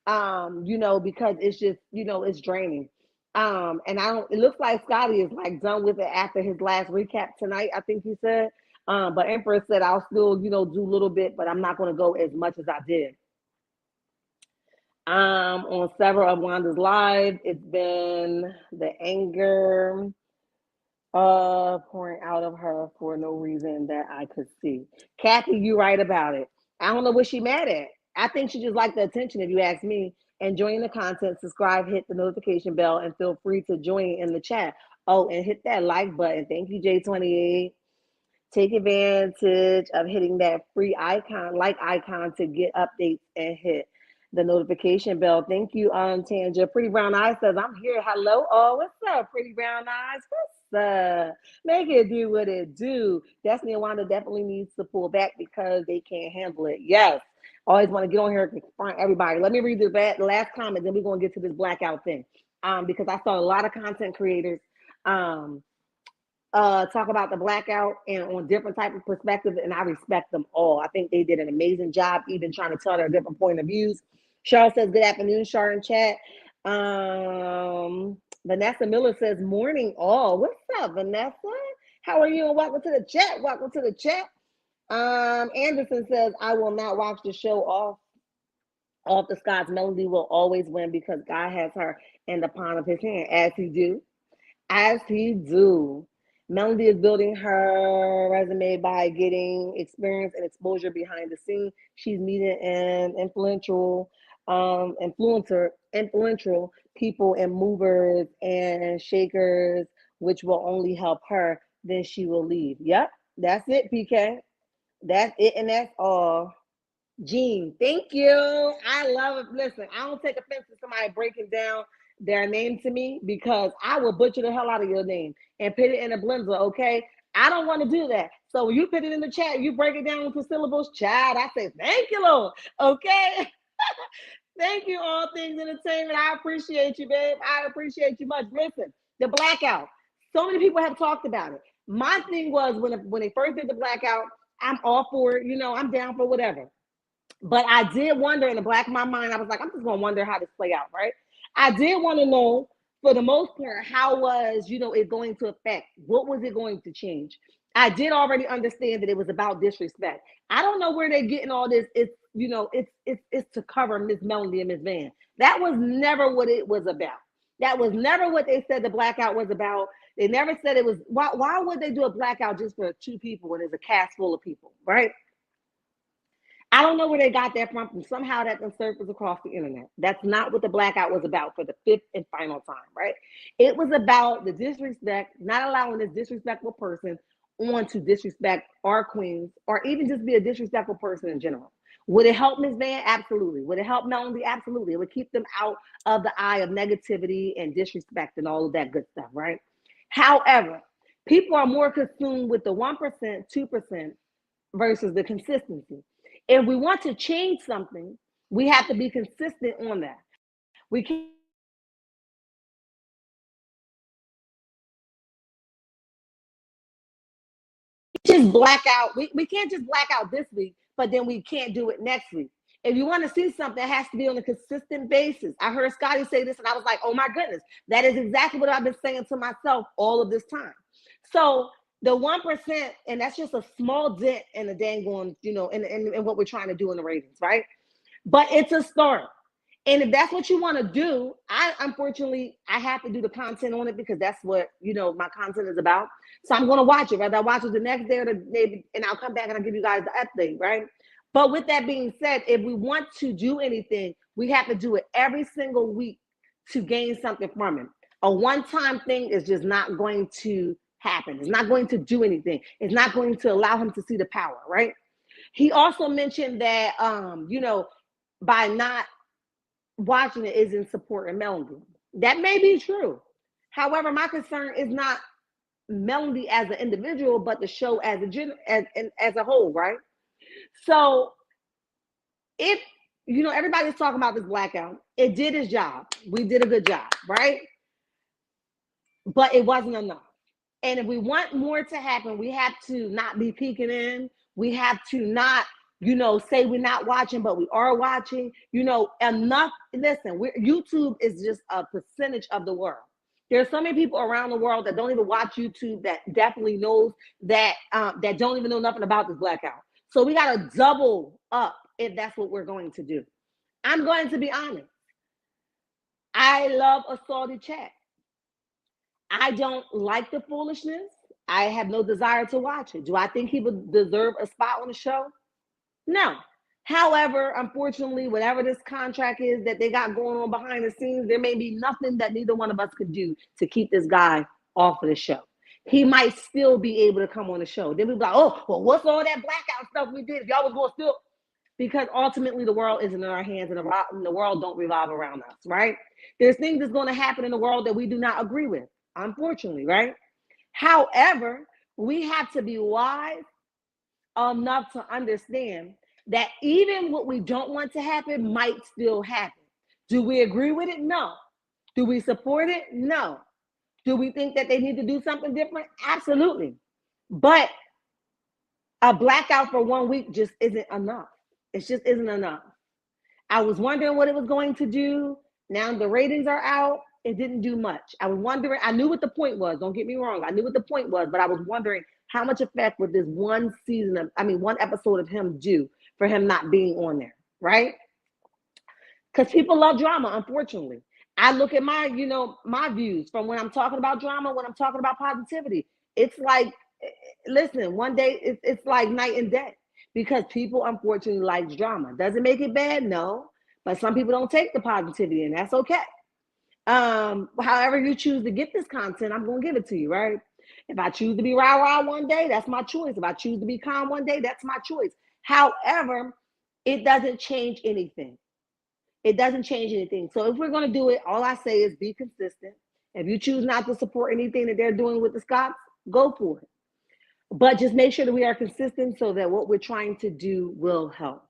because it's just, it's draining. And I don't, it looks like Scotty is like done with it after his last recap tonight, I think he said. But Empress said I'll still, do a little bit, but I'm not going to go as much as I did. On several of Wanda's live, it's been the anger pouring out of her for no reason that I could see. Kathy, you right about it. I don't know what she mad at. I think she just liked the attention, if you ask me. Enjoying the content, subscribe, hit the notification bell, and feel free to join in the chat. Oh, and hit that like button. Thank you, J28. Take advantage of hitting that free icon, like icon, to get updates and hit the notification bell. Thank you, Tanja. Pretty Brown Eyes says, I'm here. Hello. Oh, what's up, Pretty Brown Eyes? What's up? Make it do what it do. Destiny and Wanda definitely needs to pull back because they can't handle it. Yes. Always want to get on here and confront everybody. Let me read the last comment, then we're going to get to this blackout thing. Because I saw a lot of content creators talk about the blackout and on different type of perspectives, and I respect them all. I think they did an amazing job, even trying to tell their different point of views. Cheryl says, "Good afternoon, Char in chat." Vanessa Miller says, "Morning, all." What's up, Vanessa? How are you? And welcome to the chat. Welcome to the chat. Anderson says, "I will not watch the show off the Scots. Melody will always win because God has her in the palm of his hand, as he do." As he do. Melody is building her resume by getting experience and exposure behind the scenes. She's meeting an influential people and movers and shakers, which will only help her. Then she will leave. Yep, that's it, PK. That's it, and that's all. Jean, thank you. I love it. Listen, I don't take offense to somebody breaking down their name to me because I will butcher the hell out of your name and put it in a blender, okay? I don't want to do that. So when you put it in the chat, you break it down into syllables, child, I say, thank you, Lord, okay? Thank you, All Things Entertainment. I appreciate you, babe. I appreciate you much. Listen, the blackout. So many people have talked about it. My thing was when they first did the blackout, I'm all for it. I'm down for whatever. But I did wonder in the back of my mind, I was like, I'm just going to wonder how this play out, right? I did want to know, for the most part, how was, it going to affect? What was it going to change? I did already understand that it was about disrespect. I don't know where they're getting all this. It's to cover Miss Melody and Miss Van. That was never what it was about. That was never what they said the blackout was about. They never said it was. Why would they do a blackout just for two people when there's a cast full of people, right? I don't know where they got that from. Somehow that can surface across the internet. That's not what the blackout was about for the fifth and final time, right? It was about the disrespect, not allowing this disrespectful person on to disrespect our queens or even just be a disrespectful person in general. Would it help Miss Van? Absolutely. Would it help Melody? Absolutely. It would keep them out of the eye of negativity and disrespect and all of that good stuff, right? However, people are more consumed with the 1%, 2% versus the consistency. If we want to change something, we have to be consistent on that. We can't just black out. We can't just black out this week, but then we can't do it next week. If you want to see something, it has to be on a consistent basis. I heard Scotty say this, and I was like, oh my goodness, that is exactly what I've been saying to myself all of this time. So the 1%, and that's just a small dent in the dang on, in what we're trying to do in the ratings, right? But it's a start. And if that's what you want to do, I have to do the content on it because that's what my content is about. So I'm going to watch it, whether I watch it the next day or the day, and I'll come back and I'll give you guys the update, right? But with that being said, if we want to do anything, we have to do it every single week to gain something from it. A one-time thing is just not going to happen. It's not going to do anything. It's not going to allow him to see the power, right? He also mentioned that by not watching it isn't supporting Melody. That may be true. However, my concern is not Melody as an individual, but the show as a whole, right? So if everybody's talking about this blackout, it did its job. We did a good job, right? But it wasn't enough. And if we want more to happen, we have to not be peeking in. We have to not say we're not watching, but we are watching. Enough. Listen, YouTube is just a percentage of the world. There's so many people around the world that don't even watch YouTube that definitely knows that that don't even know nothing about this blackout. So we got to double up if that's what we're going to do. I'm going to be honest. I love a salty chat. I don't like the foolishness. I have no desire to watch it. Do I think he would deserve a spot on the show? No. However, unfortunately, whatever this contract is that they got going on behind the scenes, there may be nothing that neither one of us could do to keep this guy off of the show. He might still be able to come on the show. Then we'll be like, oh, well, what's all that blackout stuff we did? If y'all was going to still... Because ultimately the world isn't in our hands and the world don't revolve around us, right? There's things that's going to happen in the world that we do not agree with, unfortunately, right? However, we have to be wise enough to understand that even what we don't want to happen might still happen. Do we agree with it? No. Do we support it? No. Do we think that they need to do something different? Absolutely. But a blackout for 1 week just isn't enough. It just isn't enough. I was wondering what it was going to do. Now the ratings are out. It didn't do much. I was wondering, I knew what the point was. Don't get me wrong. I knew what the point was, but I was wondering how much effect would this one episode of him do for him not being on there, right? Because people love drama, unfortunately. I look at my views from when I'm talking about drama, when I'm talking about positivity. It's like, listen, one day it's like night and day because people unfortunately like drama. Does it make it bad? No. But some people don't take the positivity, and that's okay. However you choose to get this content, I'm going to give it to you, right? If I choose to be rah-rah one day, that's my choice. If I choose to be calm one day, that's my choice. However, it doesn't change anything. It doesn't change anything. So if we're going to do it, all I say is be consistent. If you choose not to support anything that they're doing with the Scots, go for it. But just make sure that we are consistent so that what we're trying to do will help.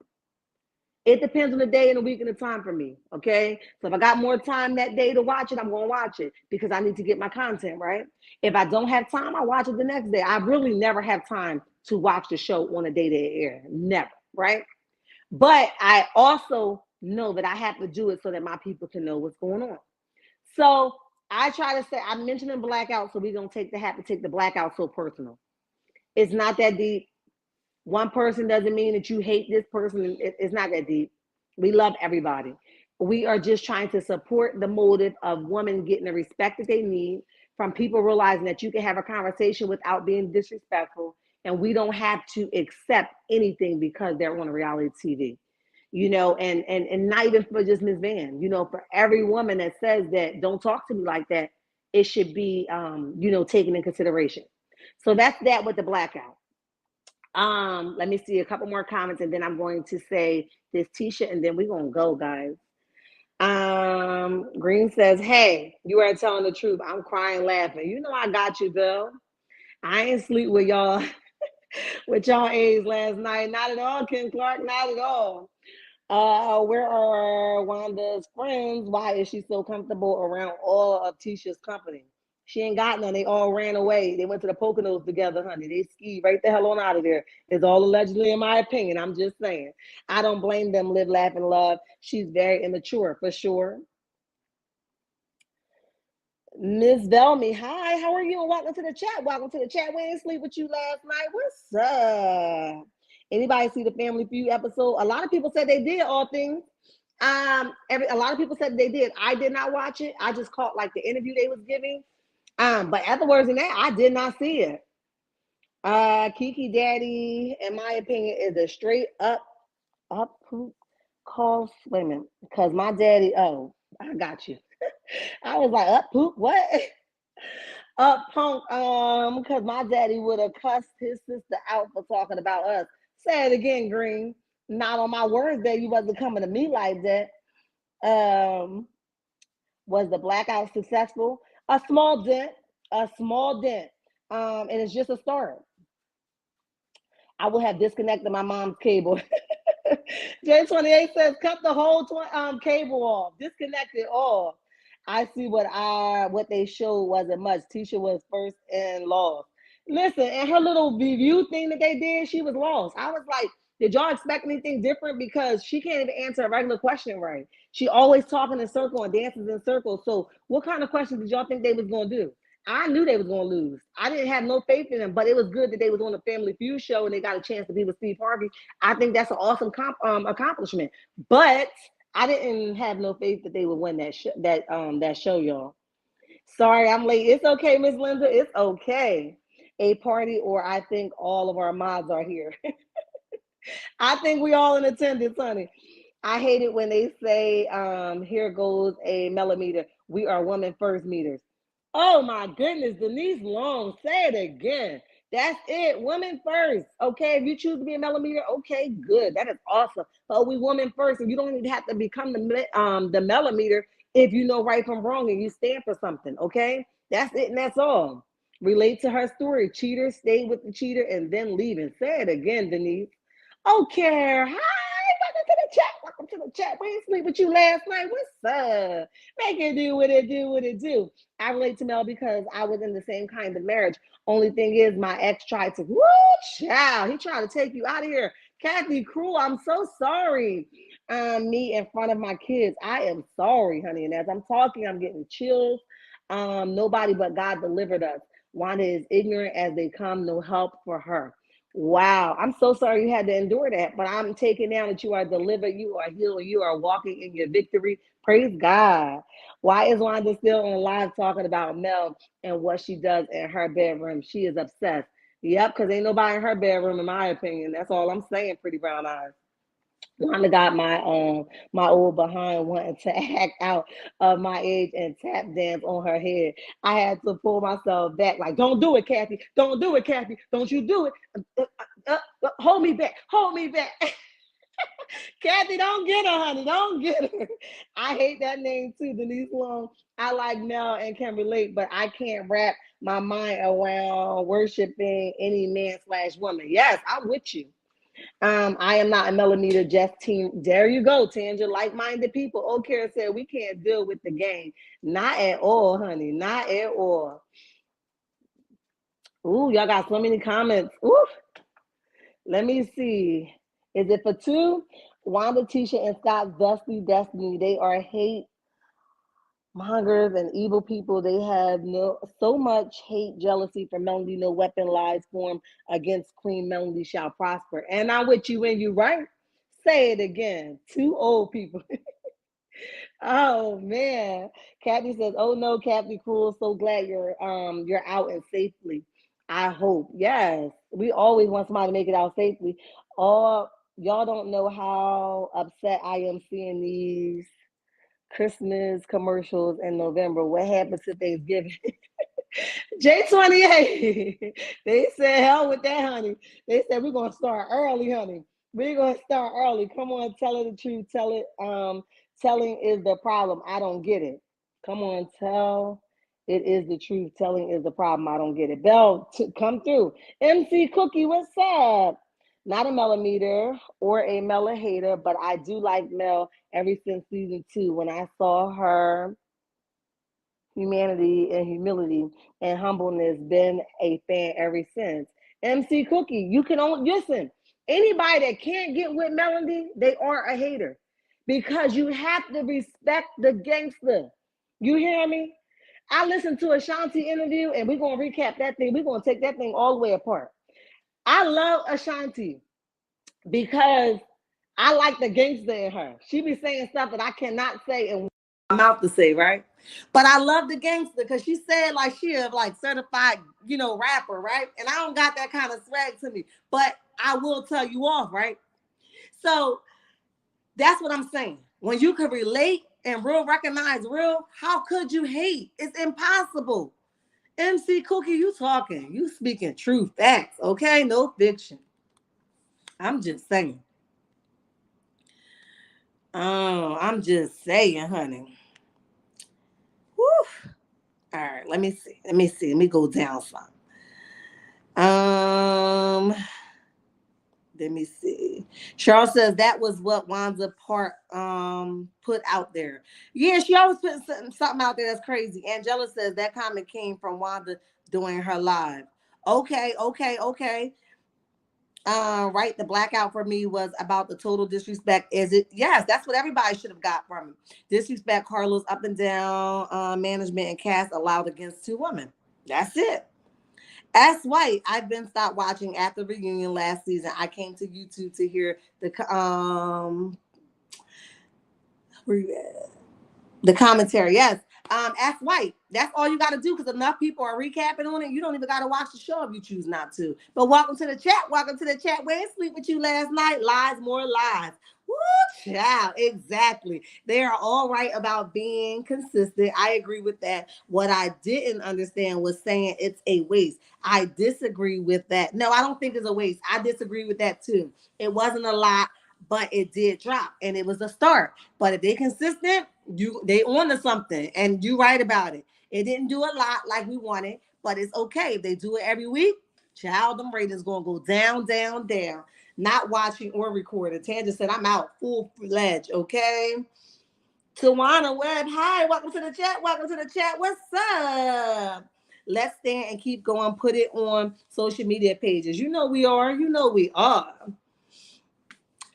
It depends on the day and the week and the time for me, okay? So if I got more time that day to watch it, I'm going to watch it because I need to get my content, right? If I don't have time, I watch it the next day. I really never have time to watch the show on a day they air. Never, right? But I also know that I have to do it so that my people can know what's going on. So I try to say, I'm mentioning blackout, so we don't take the blackout so personal. It's not that deep. One person doesn't mean that you hate this person. It's not that deep. We love everybody. We are just trying to support the motive of women getting the respect that they need from people realizing that you can have a conversation without being disrespectful, and we don't have to accept anything because they're on reality TV. And not even for just Miss Van, for every woman that says that don't talk to me like that, it should be taken in consideration. So that's that with the blackout. Let me see a couple more comments and then I'm going to say this Tisha and then we're gonna go, guys. Green says, "Hey, you are telling the truth. I'm crying laughing. You know I got you, Bill. I ain't sleep with y'all with y'all A's last night. Not at all, Ken Clark. Not at all. Where are Wanda's friends? Why is she so comfortable around all of Tisha's company? She ain't got none. They all ran away. They went to the Poconos together, honey. They skied right the hell on out of there. It's all allegedly, in my opinion. I'm just saying. I don't blame them. Live, laugh, and love. She's very immature, for sure. Miss Velmy, hi, how are you? And welcome to the chat. Welcome to the chat. We didn't sleep with you last night. What's up? Anybody see the Family Feud episode? A lot of people said they did, all things. A lot of people said they did. I did not watch it. I just caught like the interview they was giving. But afterwards in that, I did not see it. Kiki Daddy, in my opinion, is a straight up poop call. Wait a minute, because my daddy. Oh, I got you. I was like, up poop, what? Up punk, because my daddy would have cussed his sister out for talking about us. Say it again, Green. Not on my words that you wasn't coming to me like that. Um, was the blackout successful? A small dent, a small dent. And it's just a start. I would have disconnected my mom's cable. J28 says, cut the whole cable off, disconnect it all. I see what they showed wasn't much. Tisha was first and lost. Listen, and her little review thing that they did, she was lost. I was like, did y'all expect anything different? Because she can't even answer a regular question right. She always talking in circle and dances in circles. So what kind of questions did y'all think they was gonna do? I knew they was gonna lose. I didn't have no faith in them, but it was good that they was on the Family Feud show and they got a chance to be with Steve Harvey. I think that's an awesome accomplishment. But I didn't have no faith that they would win that show, y'all. Sorry, I'm late. It's okay, Miss Linda. It's okay. A party, or I think all of our mods are here. I think we all in attendance, honey. I hate it when they say, here goes a millimeter. We are women first meters. Oh my goodness, Denise Long, say it again. That's it. Women first. Okay. If you choose to be a millimeter, okay, good. That is awesome. But we women first, and you don't even have to become the millimeter if you know right from wrong and you stand for something. Okay. That's it, and that's all. Relate to her story. Cheater, stay with the cheater, and then leaving. Say it again, Denise. Okay. Hi, welcome to the chat. Welcome to the chat. We didn't sleep with you last night. What's up? Make it do what it do, what it do. I relate to Mel because I was in the same kind of marriage. Only thing is, my ex tried to, woo, child. He tried to take you out of here. Kathy Cruel, I'm so sorry. Me in front of my kids. I am sorry, honey. And as I'm talking, I'm getting chills. Nobody but God delivered us. Wanda is ignorant as they come, no help for her. Wow, I'm so sorry you had to endure that, but I'm taking down that you are delivered, you are healed, you are walking in your victory. Praise God. Why is Wanda still on live talking about Mel and what she does in her bedroom? She is obsessed. Yep, because ain't nobody in her bedroom, in my opinion. That's all I'm saying, pretty brown eyes. Wanda got my old behind wanting to act out of my age and tap dance on her head. I had to pull myself back, like, don't do it, Kathy. Don't do it, Kathy. Don't you do it. Hold me back. Hold me back. Kathy, don't get her, honey. Don't get her. I hate that name too, Denise Long. I like Mel and can relate, but I can't wrap my mind around worshiping any man slash woman. Yes, I'm with you. I am not a millimeter, just team. There you go, Tanja. Like-minded people. Okay, said we can't deal with the game. Not at all, honey. Not at all. Ooh, y'all got so many comments. Ooh. Let me see. Is it for two? Wanda, Tisha, and Scott's Dusty Destiny. They are hate mongers and evil people. They have so much hate, jealousy for Melody. No weapon lies formed against Queen Melody shall prosper. And I'm with you when you right. Say it again. Two old people. Oh man. Kathy says, "Oh no, Kathy Cruel. So glad you're out and safely. I hope. Yes. We always want somebody to make it out safely. Oh, y'all don't know how upset I am seeing these Christmas commercials in November. What happened to Thanksgiving? J28. They said, hell with that, honey. They said, we're going to start early, honey. We're going to start early. Come on, tell her the truth. Tell it. Telling is the problem. I don't get it. Come on, tell it is the truth. Telling is the problem. I don't get it. Bell, come through. MC Cookie, what's up? Not a millimeter or a Mela hater, but I do like Mel ever since season 2 when I saw her humanity and humility and humbleness. Been a fan ever since. MC Cookie, you can only listen. Anybody that can't get with Melody, they are a hater because you have to respect the gangster. You hear me? I listened to Ashanti interview and we're gonna recap that thing. We're gonna take that thing all the way apart. I love Ashanti because I like the gangster in her. She be saying stuff that I cannot say and my mouth to say, right? But I love the gangster because she said like she a like certified, rapper, right? And I don't got that kind of swag to me. But I will tell you off, right? So that's what I'm saying. When you can relate and real recognize real, how could you hate? It's impossible. MC Cookie, you talking. You speaking true facts, okay? No fiction. I'm just saying. Oh, I'm just saying, honey. Woo. All right, let me see. Let me see. Let me go down some. Um, let me see. Cheryl says that was what Wanda Park put out there. Yeah, she always putting something out there that's crazy. Angela says that comment came from Wanda doing her live. Okay, okay, okay. Right, the blackout for me was about the total disrespect. Is it? Yes, that's what everybody should have got from it. Disrespect Carlos up and down management and cast allowed against 2 women. That's it. S White, I've been stopped watching after the reunion last season. I came to YouTube to hear where you at? The commentary, yes. Ask White. That's all you got to do because enough people are recapping on it. You don't even got to watch the show if you choose not to. But welcome to the chat. Welcome to the chat. We didn't sleep with you last night. Lies, more lies. Woo, child. Exactly. They are all right about being consistent. I agree with that. What I didn't understand was saying it's a waste. I disagree with that. No, I don't think it's a waste. I disagree with that too. It wasn't a lot, but it did drop and it was a start. But if they consistent, they on to something and you right about it. It didn't do a lot like we wanted, but it's okay. If they do it every week, child, them ratings gonna go down, down, down. Not watching or recording. Tanja said, I'm out full fledged, okay? Tawana Webb, hi, welcome to the chat. Welcome to the chat. What's up? Let's stand and keep going. Put it on social media pages. You know we are. You know we are.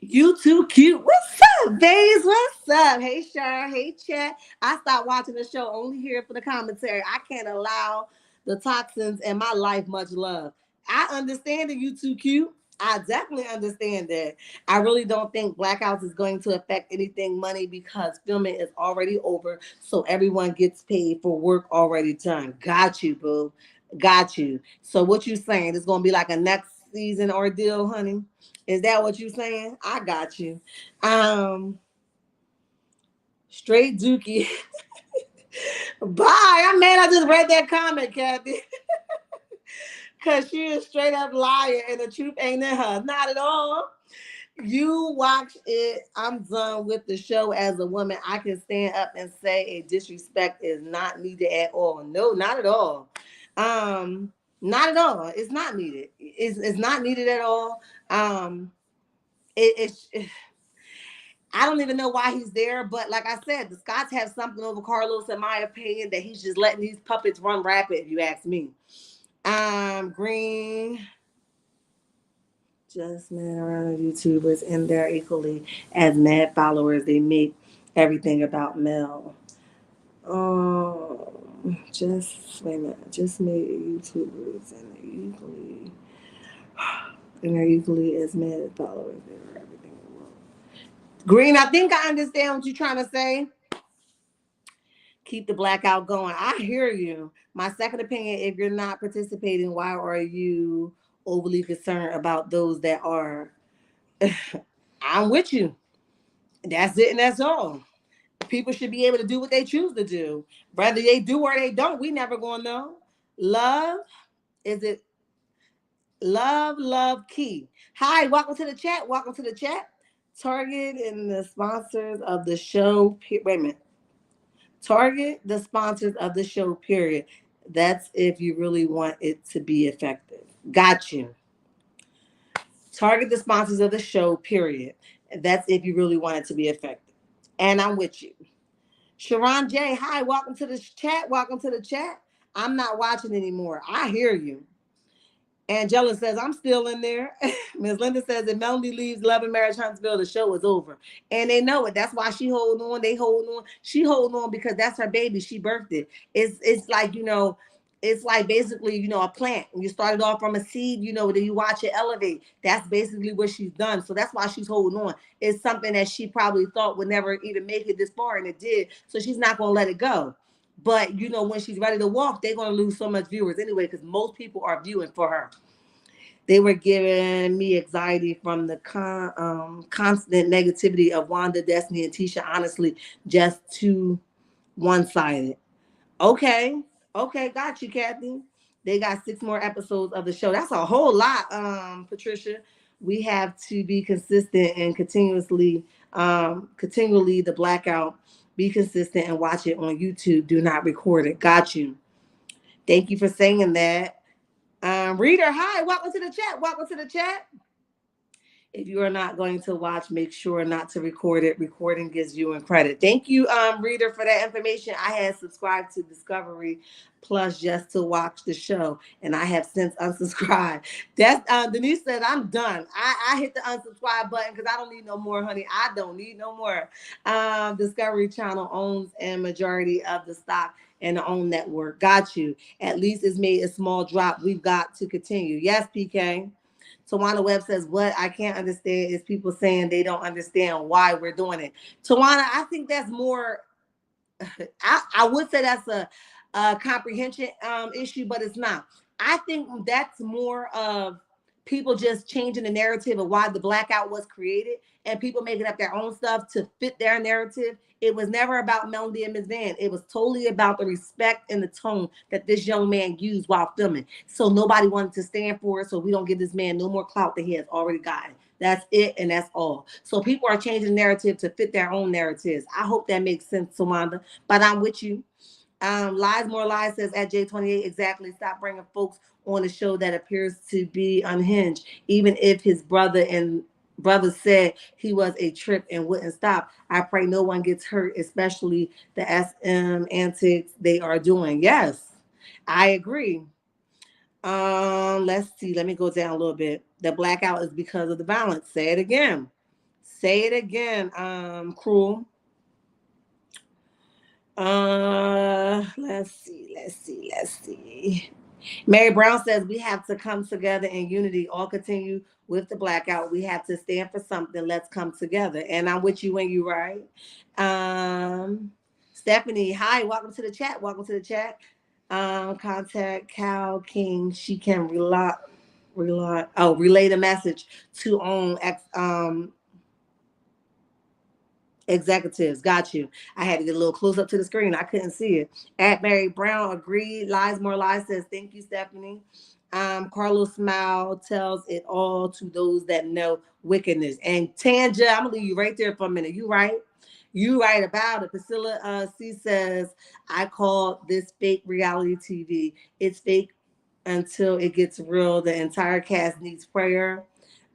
You too cute. What's up, babes? What's up? Hey, Shar. Hey, chat. I stopped watching the show only here for the commentary. I can't allow the toxins in my life much love. I understand that you too cute. I definitely understand that. I really don't think Blackouts is going to affect anything money because filming is already over. So everyone gets paid for work already done. Got you, boo. Got you. So what you saying? It's going to be like a next season ordeal, honey? Is that what you saying? I got you. Straight Dookie. Bye. I'm mad I just read that comment, Kathy. Because she is straight up liar and the truth ain't in her. Not at all. You watch it. I'm done with the show as a woman. I can stand up and say a disrespect is not needed at all. No, not at all. Not at all. It's not needed. It's not needed at all. It's I don't even know why he's there, but like I said, the Scots have something over Carlos, in my opinion, that he's just letting these puppets run rapid, if you ask me. Green, just mad around the YouTubers, and they're equally as mad followers. They make everything about Mel. Just wait a minute, just made YouTubers, and they're equally as mad followers. They everything. Green, I think I understand what you're trying to say. Keep the blackout going. I hear you. My second opinion, if you're not participating, why are you overly concerned about those that are? I'm with you. That's it and that's all. People should be able to do what they choose to do. Whether they do or they don't, we never gonna know. Love, is it love key? Hi, welcome to the chat. Welcome to the chat. Target and the sponsors of the show. Wait a minute. Target the sponsors of the show, period. That's if you really want it to be effective. Got you. Target the sponsors of the show, period. That's if you really want it to be effective. And I'm with you. Sharon J, hi, welcome to the chat. Welcome to the chat. I'm not watching anymore. I hear you. Angela says, I'm still in there. Ms. Linda says, if Melanie leaves Love and Marriage Huntsville, the show is over. And they know it. That's why she holding on. They holding on. She holding on because that's her baby. She birthed it. It's like, it's like basically, a plant. When you started off from a seed, then you watch it elevate. That's basically what she's done. So that's why she's holding on. It's something that she probably thought would never even make it this far, and it did. So she's not going to let it go. But, when she's ready to walk, they're going to lose so much viewers anyway, because most people are viewing for her. They were giving me anxiety from the constant negativity of Wanda, Destiny, and Tisha. Honestly, just too one-sided. Okay. Okay. Got you, Kathy. They got 6 more episodes of the show. That's a whole lot, Patricia. We have to be consistent and continually the blackout. Be consistent and watch it on YouTube. Do not record it. Got you. Thank you for saying that. Reader, hi. Welcome to the chat. Welcome to the chat. If you are not going to watch, make sure not to record it. Recording gives you in credit. Thank you, reader, for that information. I had subscribed to Discovery Plus just to watch the show, and I have since unsubscribed. That's Denise said, I'm done. I hit the unsubscribe button because I don't need no more, honey. I don't need no more. Discovery Channel owns a majority of the stock and the own network. Got you. At least it's made a small drop. We've got to continue. Yes, PK. Tawana Webb says, what I can't understand is people saying they don't understand why we're doing it. Tawana, I think that's more, I would say that's a comprehension issue, but it's not. I think that's more of people just changing the narrative of why the blackout was created and people making up their own stuff to fit their narrative. It was never about Melody and Ms. Van. It was totally about the respect and the tone that this young man used while filming. So nobody wanted to stand for it. So we don't give this man no more clout than he has already gotten. That's it, and that's all. So people are changing the narrative to fit their own narratives. I hope that makes sense, Tawanda. But I'm with you. Lies More Lies says at J28, exactly. Stop bringing folks on a show that appears to be unhinged, even if his brother said he was a trip and wouldn't stop. I pray no one gets hurt, especially the SM antics they are doing. Yes, I agree. Let's see. Let me go down a little bit. The blackout is because of the violence. Say it again. Say it again. Cruel. Let's see. Mary Brown says we have to come together in unity. All continue with the blackout. We have to stand for something. Let's come together. And I'm with you when you're right. Stephanie, hi, welcome to the chat. Welcome to the chat. Contact Cal King. She can relay the message to own executives. Got you. I had to get a little close up to the screen. I couldn't see it. At Mary Brown agreed. Lies More Lies says, thank you, Stephanie. Carlos Smile tells it all to those that know wickedness. And Tanja, I'm gonna leave you right there for a minute. You right? You right about it. Priscilla C says, I call this fake reality TV. It's fake until it gets real. The entire cast needs prayer.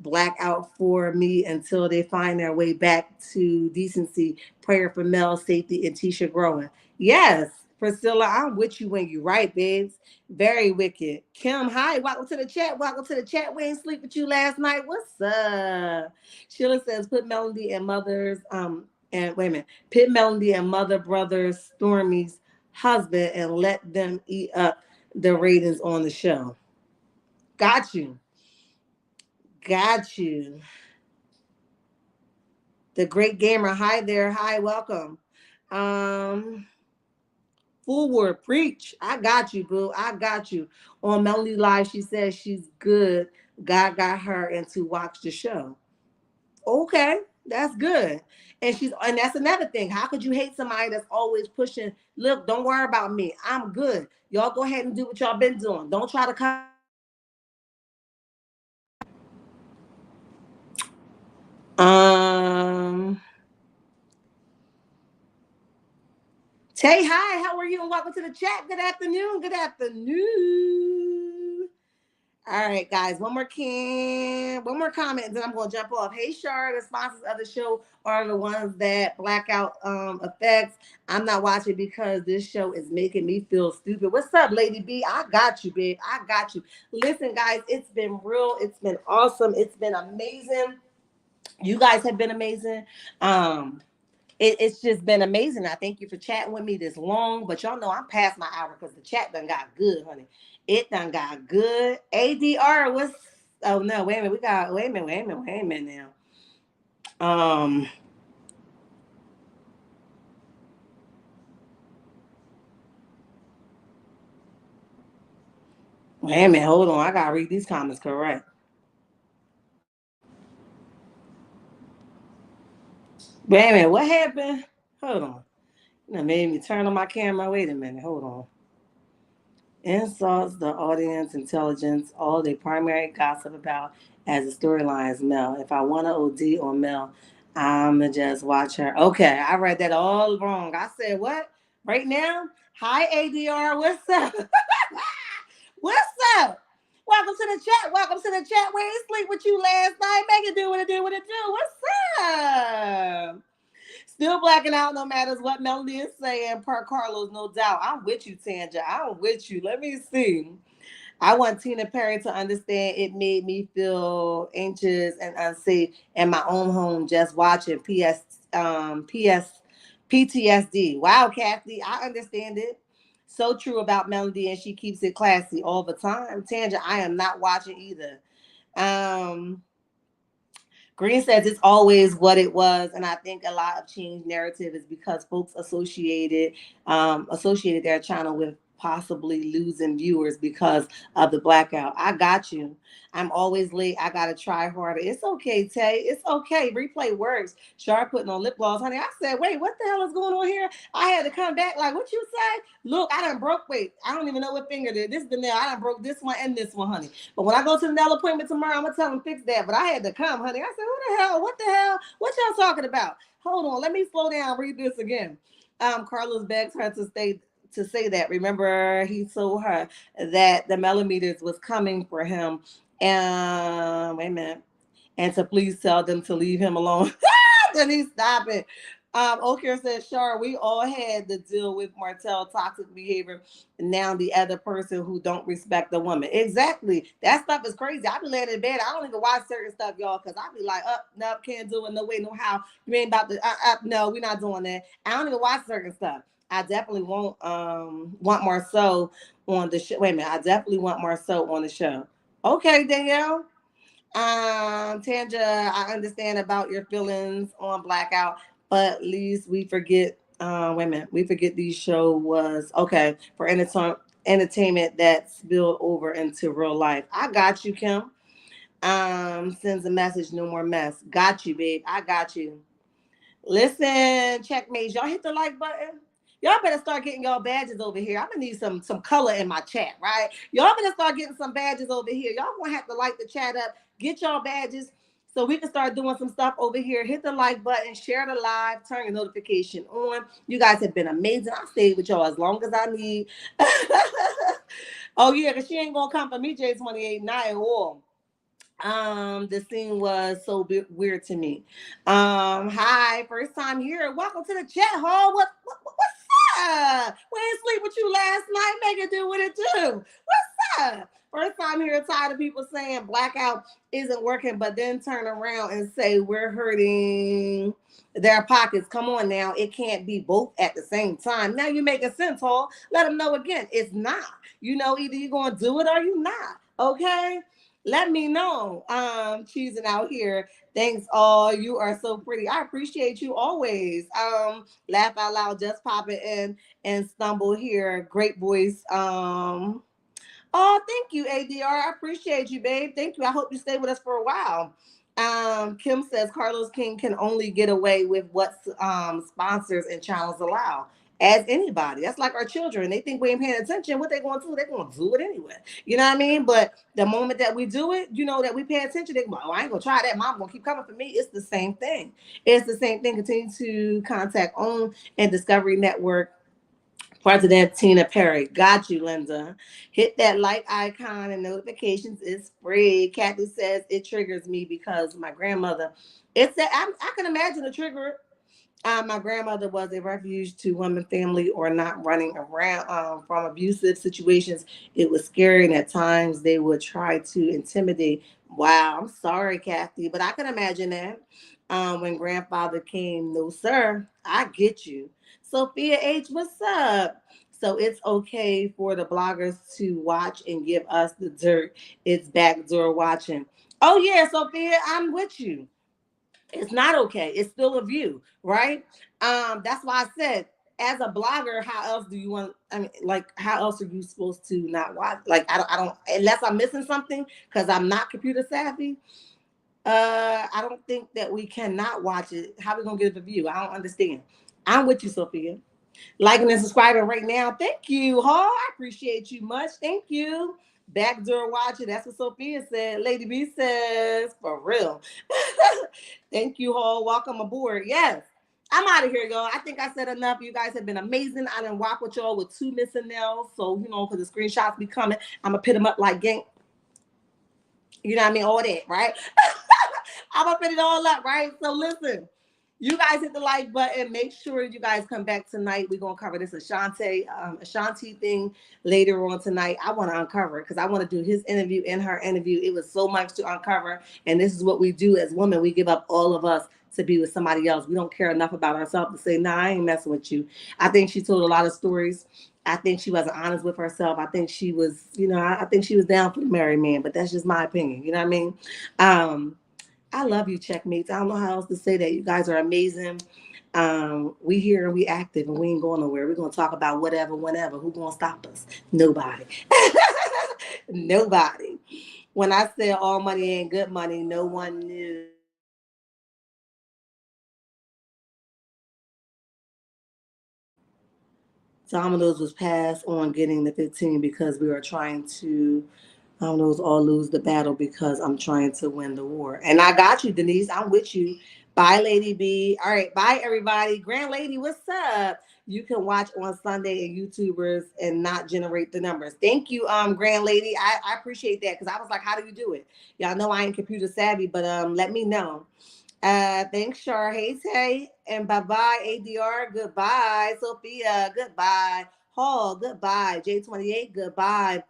Blackout for me until they find their way back to decency. Prayer for Mel, safety, and Tisha growing. Yes, Priscilla, I'm with you when you right, babes. Very wicked. Kim, hi, welcome to the chat. Welcome to the chat. We ain't sleep with you last night. What's up? Sheila says, put Melody and Mother's and wait a minute, pit Melody and Mother Brothers Stormy's husband and let them eat up the ratings on the show. Got you. Got you. The great gamer. Hi there. Hi, welcome. Um, Forward, preach. I got you, boo. I got you. On Melanie Live, she says she's good. God got her and to watch the show. Okay, that's good. And that's another thing. How could you hate somebody that's always pushing? Look, don't worry about me. I'm good. Y'all go ahead and do what y'all been doing. Don't try to come back like what you say. Tay, hi, how are you? And welcome to the chat. Good afternoon. Good afternoon. All right, guys. One more comment, and then I'm gonna jump off. Hey, Shar, the sponsors of the show are the ones that Blackout affects. I'm not watching because this show is making me feel stupid. What's up, Lady B? I got you, babe. I got you. Listen, guys, it's been real. It's been awesome. It's been amazing. You guys have been amazing. It's just been amazing. I thank you for chatting with me this long, but y'all know I'm past my hour because the chat done got good, honey. It done got good. ADR was. Oh no, wait a minute. We got. Wait a minute now. Wait a minute. Hold on. I gotta read these comments correct. Wait a minute. What happened? Hold on. You know, made me turn on my camera. Wait a minute. Hold on. Insults the audience intelligence, all they primary gossip about as the storylines Mel. If I want to OD on Mel, I'ma just watch her. Okay, I read that all wrong. I said what? Right now? Hi ADR, what's up? What's up? Welcome to the chat. Welcome to the chat. We ain't sleep with you last night. Make it do what it do, what it do. What's up? Still blacking out no matters what Melody is saying, per Carlos, no doubt. I'm with you, Tanja. I'm with you. Let me see. I want Tina Perry to understand it made me feel anxious and unsafe in my own home just watching PTSD. Wow, Kathy, I understand it. So true about Melody, and she keeps it classy all the time. Tanja, I am not watching either. Um, Green says it's always what it was, and I think a lot of change narrative is because folks associated their channel with possibly losing viewers because of the blackout. I got you. I'm always late. I gotta try harder. It's okay, Tay. It's okay. Replay works. Sharp putting on lip gloss, honey. I said, wait, what the hell is going on here? I had to come back. Like, what you say? Look, I done broke. Wait, I don't even know what finger did. This is the nail. I done broke this one and this one, honey. But when I go to the nail appointment tomorrow, I'm gonna tell them fix that. But I had to come, honey. I said, who the hell? What the hell? What y'all talking about? Hold on, let me slow down. Read this again. Carlos begs her to say that. Remember, he told her that the millimeters was coming for him. And wait a minute. And to please tell them to leave him alone. Then he stop it. Okir says, sure, we all had to deal with Martell toxic behavior. Now the other person who don't respect the woman. Exactly. That stuff is crazy. I be laying in bed. I don't even watch certain stuff, y'all, because I be like, up, no, can't do it. No way, no how. You ain't about to, no, we're not doing that. I don't even watch certain stuff. I definitely won't want Marceau on the show. Wait a minute. I definitely want Marceau on the show. Okay, Danielle. Tanja, I understand about your feelings on Blackout, but at least we forget. Wait a minute, we forget these show was okay for entertainment that spilled over into real life. I got you, Kim. Sends a message, no more mess. Got you, babe. I got you. Listen, checkmates, y'all hit the like button. Y'all better start getting y'all badges over here. I'm gonna need some color in my chat, right? Y'all better start getting some badges over here. Y'all gonna have to like the chat up, get y'all badges so we can start doing some stuff over here. Hit the like button, share the live, turn your notification on. You guys have been amazing. I stayed with y'all as long as I need. Oh yeah, because she ain't gonna come for me, J28, not at all. The scene was so weird to me. Hi, first time here. Welcome to the chat hall. What's up? We ain't sleep with you last night. Make it do what it do. What's up? First time here, tired of people saying blackout isn't working, but then turn around and say we're hurting their pockets. Come on now, it can't be both at the same time. Now you're making sense, Hall. Let them know again, it's not. You know, either you're gonna do it or you're not. Okay. Let me know. Choosing out here. Thanks all. You are so pretty. I appreciate you always. Laugh out loud, just pop it in and stumble here. Great voice. Oh, thank you, ADR. I appreciate you, babe. Thank you. I hope you stay with us for a while. Kim says Carlos King can only get away with what sponsors and channels allow. As anybody, that's like our children. They think we ain't paying attention. What they going to do? They're going to do it anyway. You know what I mean? But the moment that we do it, you know that we pay attention. They go, oh, I ain't gonna try that. Mom gonna keep coming for me. It's the same thing. It's the same thing. Continue to contact OWN and Discovery Network President Tina Perry. Got you, Linda. Hit that like icon and notifications is free. Kathy says it triggers me because my grandmother. It's that I can imagine the trigger. My grandmother was a refuge to women, family, or not running around from abusive situations. It was scary, and at times they would try to intimidate. Wow, I'm sorry, Kathy, but I can imagine that. When grandfather came, no, sir, I get you. Sophia H, what's up? So it's okay for the bloggers to watch and give us the dirt. It's backdoor watching. Oh, yeah, Sophia, I'm with you. It's not okay. It's still a view, right? That's why I said, as a blogger, how else do you want? I mean, like, how else are you supposed to not watch? Like, I don't, unless I'm missing something because I'm not computer savvy. I don't think that we cannot watch it. How we gonna get the view? I don't understand. I'm with you, Sophia. Liking and subscribing right now. Thank you, Hall. I appreciate you much. Thank you. Backdoor watching. That's what Sophia said. Lady B says, for real. Thank you, Hall. Welcome aboard. Yes. I'm out of here, y'all. I think I said enough. You guys have been amazing. I done walk with y'all with 2 missing nails. So, you know, because the screenshots be coming, I'm going to put them up like gang. You know what I mean? All that, right? I'm gonna put it all up, right? So listen, you guys hit the like button. Make sure you guys come back tonight. We're gonna cover this Ashanti thing later on tonight. I want to uncover it because I want to do his interview and her interview. It was so much to uncover, and this is what we do as women. We give up all of us to be with somebody else. We don't care enough about ourselves to say, "Nah, I ain't messing with you." I think she told a lot of stories. I think she wasn't honest with herself. I think she was, you know, I think she was down for the married man, but that's just my opinion. You know what I mean? Um, I love you, checkmates. I don't know how else to say that. You guys are amazing. We here and we active and we ain't going nowhere. We're gonna talk about whatever, whenever. Who gonna stop us? Nobody. Nobody. When I said all money ain't good money, no one knew. Domino's was passed on getting the 15 because we are trying to Domino's all lose the battle because I'm trying to win the war. And I got you, Denise. I'm with you. Bye, Lady B. All right, bye, everybody. Grand Lady, what's up? You can watch on Sunday and YouTubers and not generate the numbers. Thank you, Grand Lady. I appreciate that because I was like, how do you do it? Y'all know I ain't computer savvy, but let me know. Thanks, Shar. Hey, Tay. And bye-bye, ADR. Goodbye. Sophia. Goodbye. Hall. Goodbye. J28. Goodbye.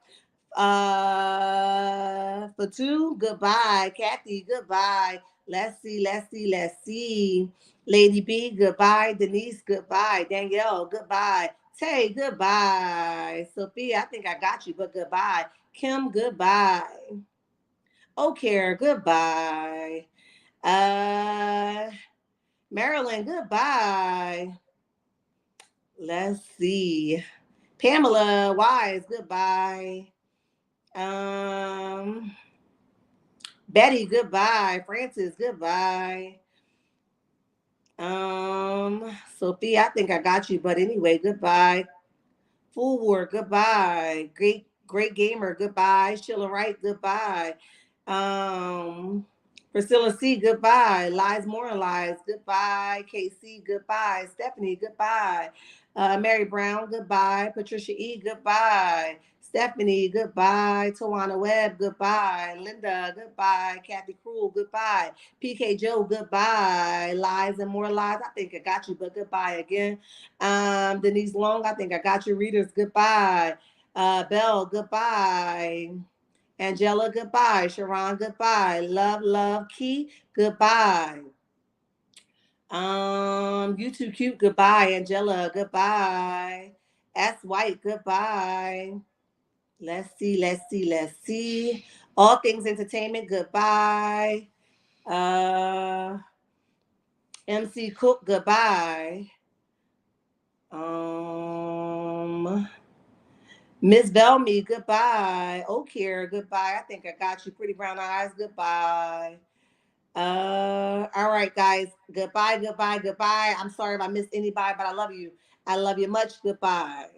For 2. Goodbye. Kathy. Goodbye. Let's see. Let's see. Let's see. Lady B. Goodbye. Denise. Goodbye. Danielle. Goodbye. Tay. Goodbye. Sophia. I think I got you, but goodbye. Kim. Goodbye. Okay. Goodbye. Uh, Marilyn, goodbye. Let's see. Pamela Wise, goodbye. Um, Betty, goodbye. Francis, goodbye. Sophia, I think I got you, but anyway, goodbye. Full War, goodbye. Great gamer, goodbye. Sheila Wright, goodbye. Um, Priscilla C, goodbye. Lies More and Lies, goodbye. KC, goodbye. Stephanie, goodbye. Mary Brown, goodbye. Patricia E, goodbye. Stephanie, goodbye. Tawana Webb, goodbye. Linda, goodbye. Kathy Cruel, goodbye. PK Joe, goodbye. Lies and More Lies. I think I got you, but goodbye again. Denise Long, I think I got your readers. Goodbye. Belle, goodbye. Angela, goodbye. Sharon, goodbye. Love, Key, goodbye. You too cute, goodbye. Angela, goodbye. S White, goodbye. Let's see. All Things Entertainment, goodbye. Uh, MC Cook, goodbye. Um, Miss Bellamy, goodbye. Okier, goodbye. I think I got you. Pretty Brown Eyes, goodbye. All right, guys. Goodbye, goodbye, goodbye. I'm sorry if I missed anybody, but I love you. I love you much. Goodbye.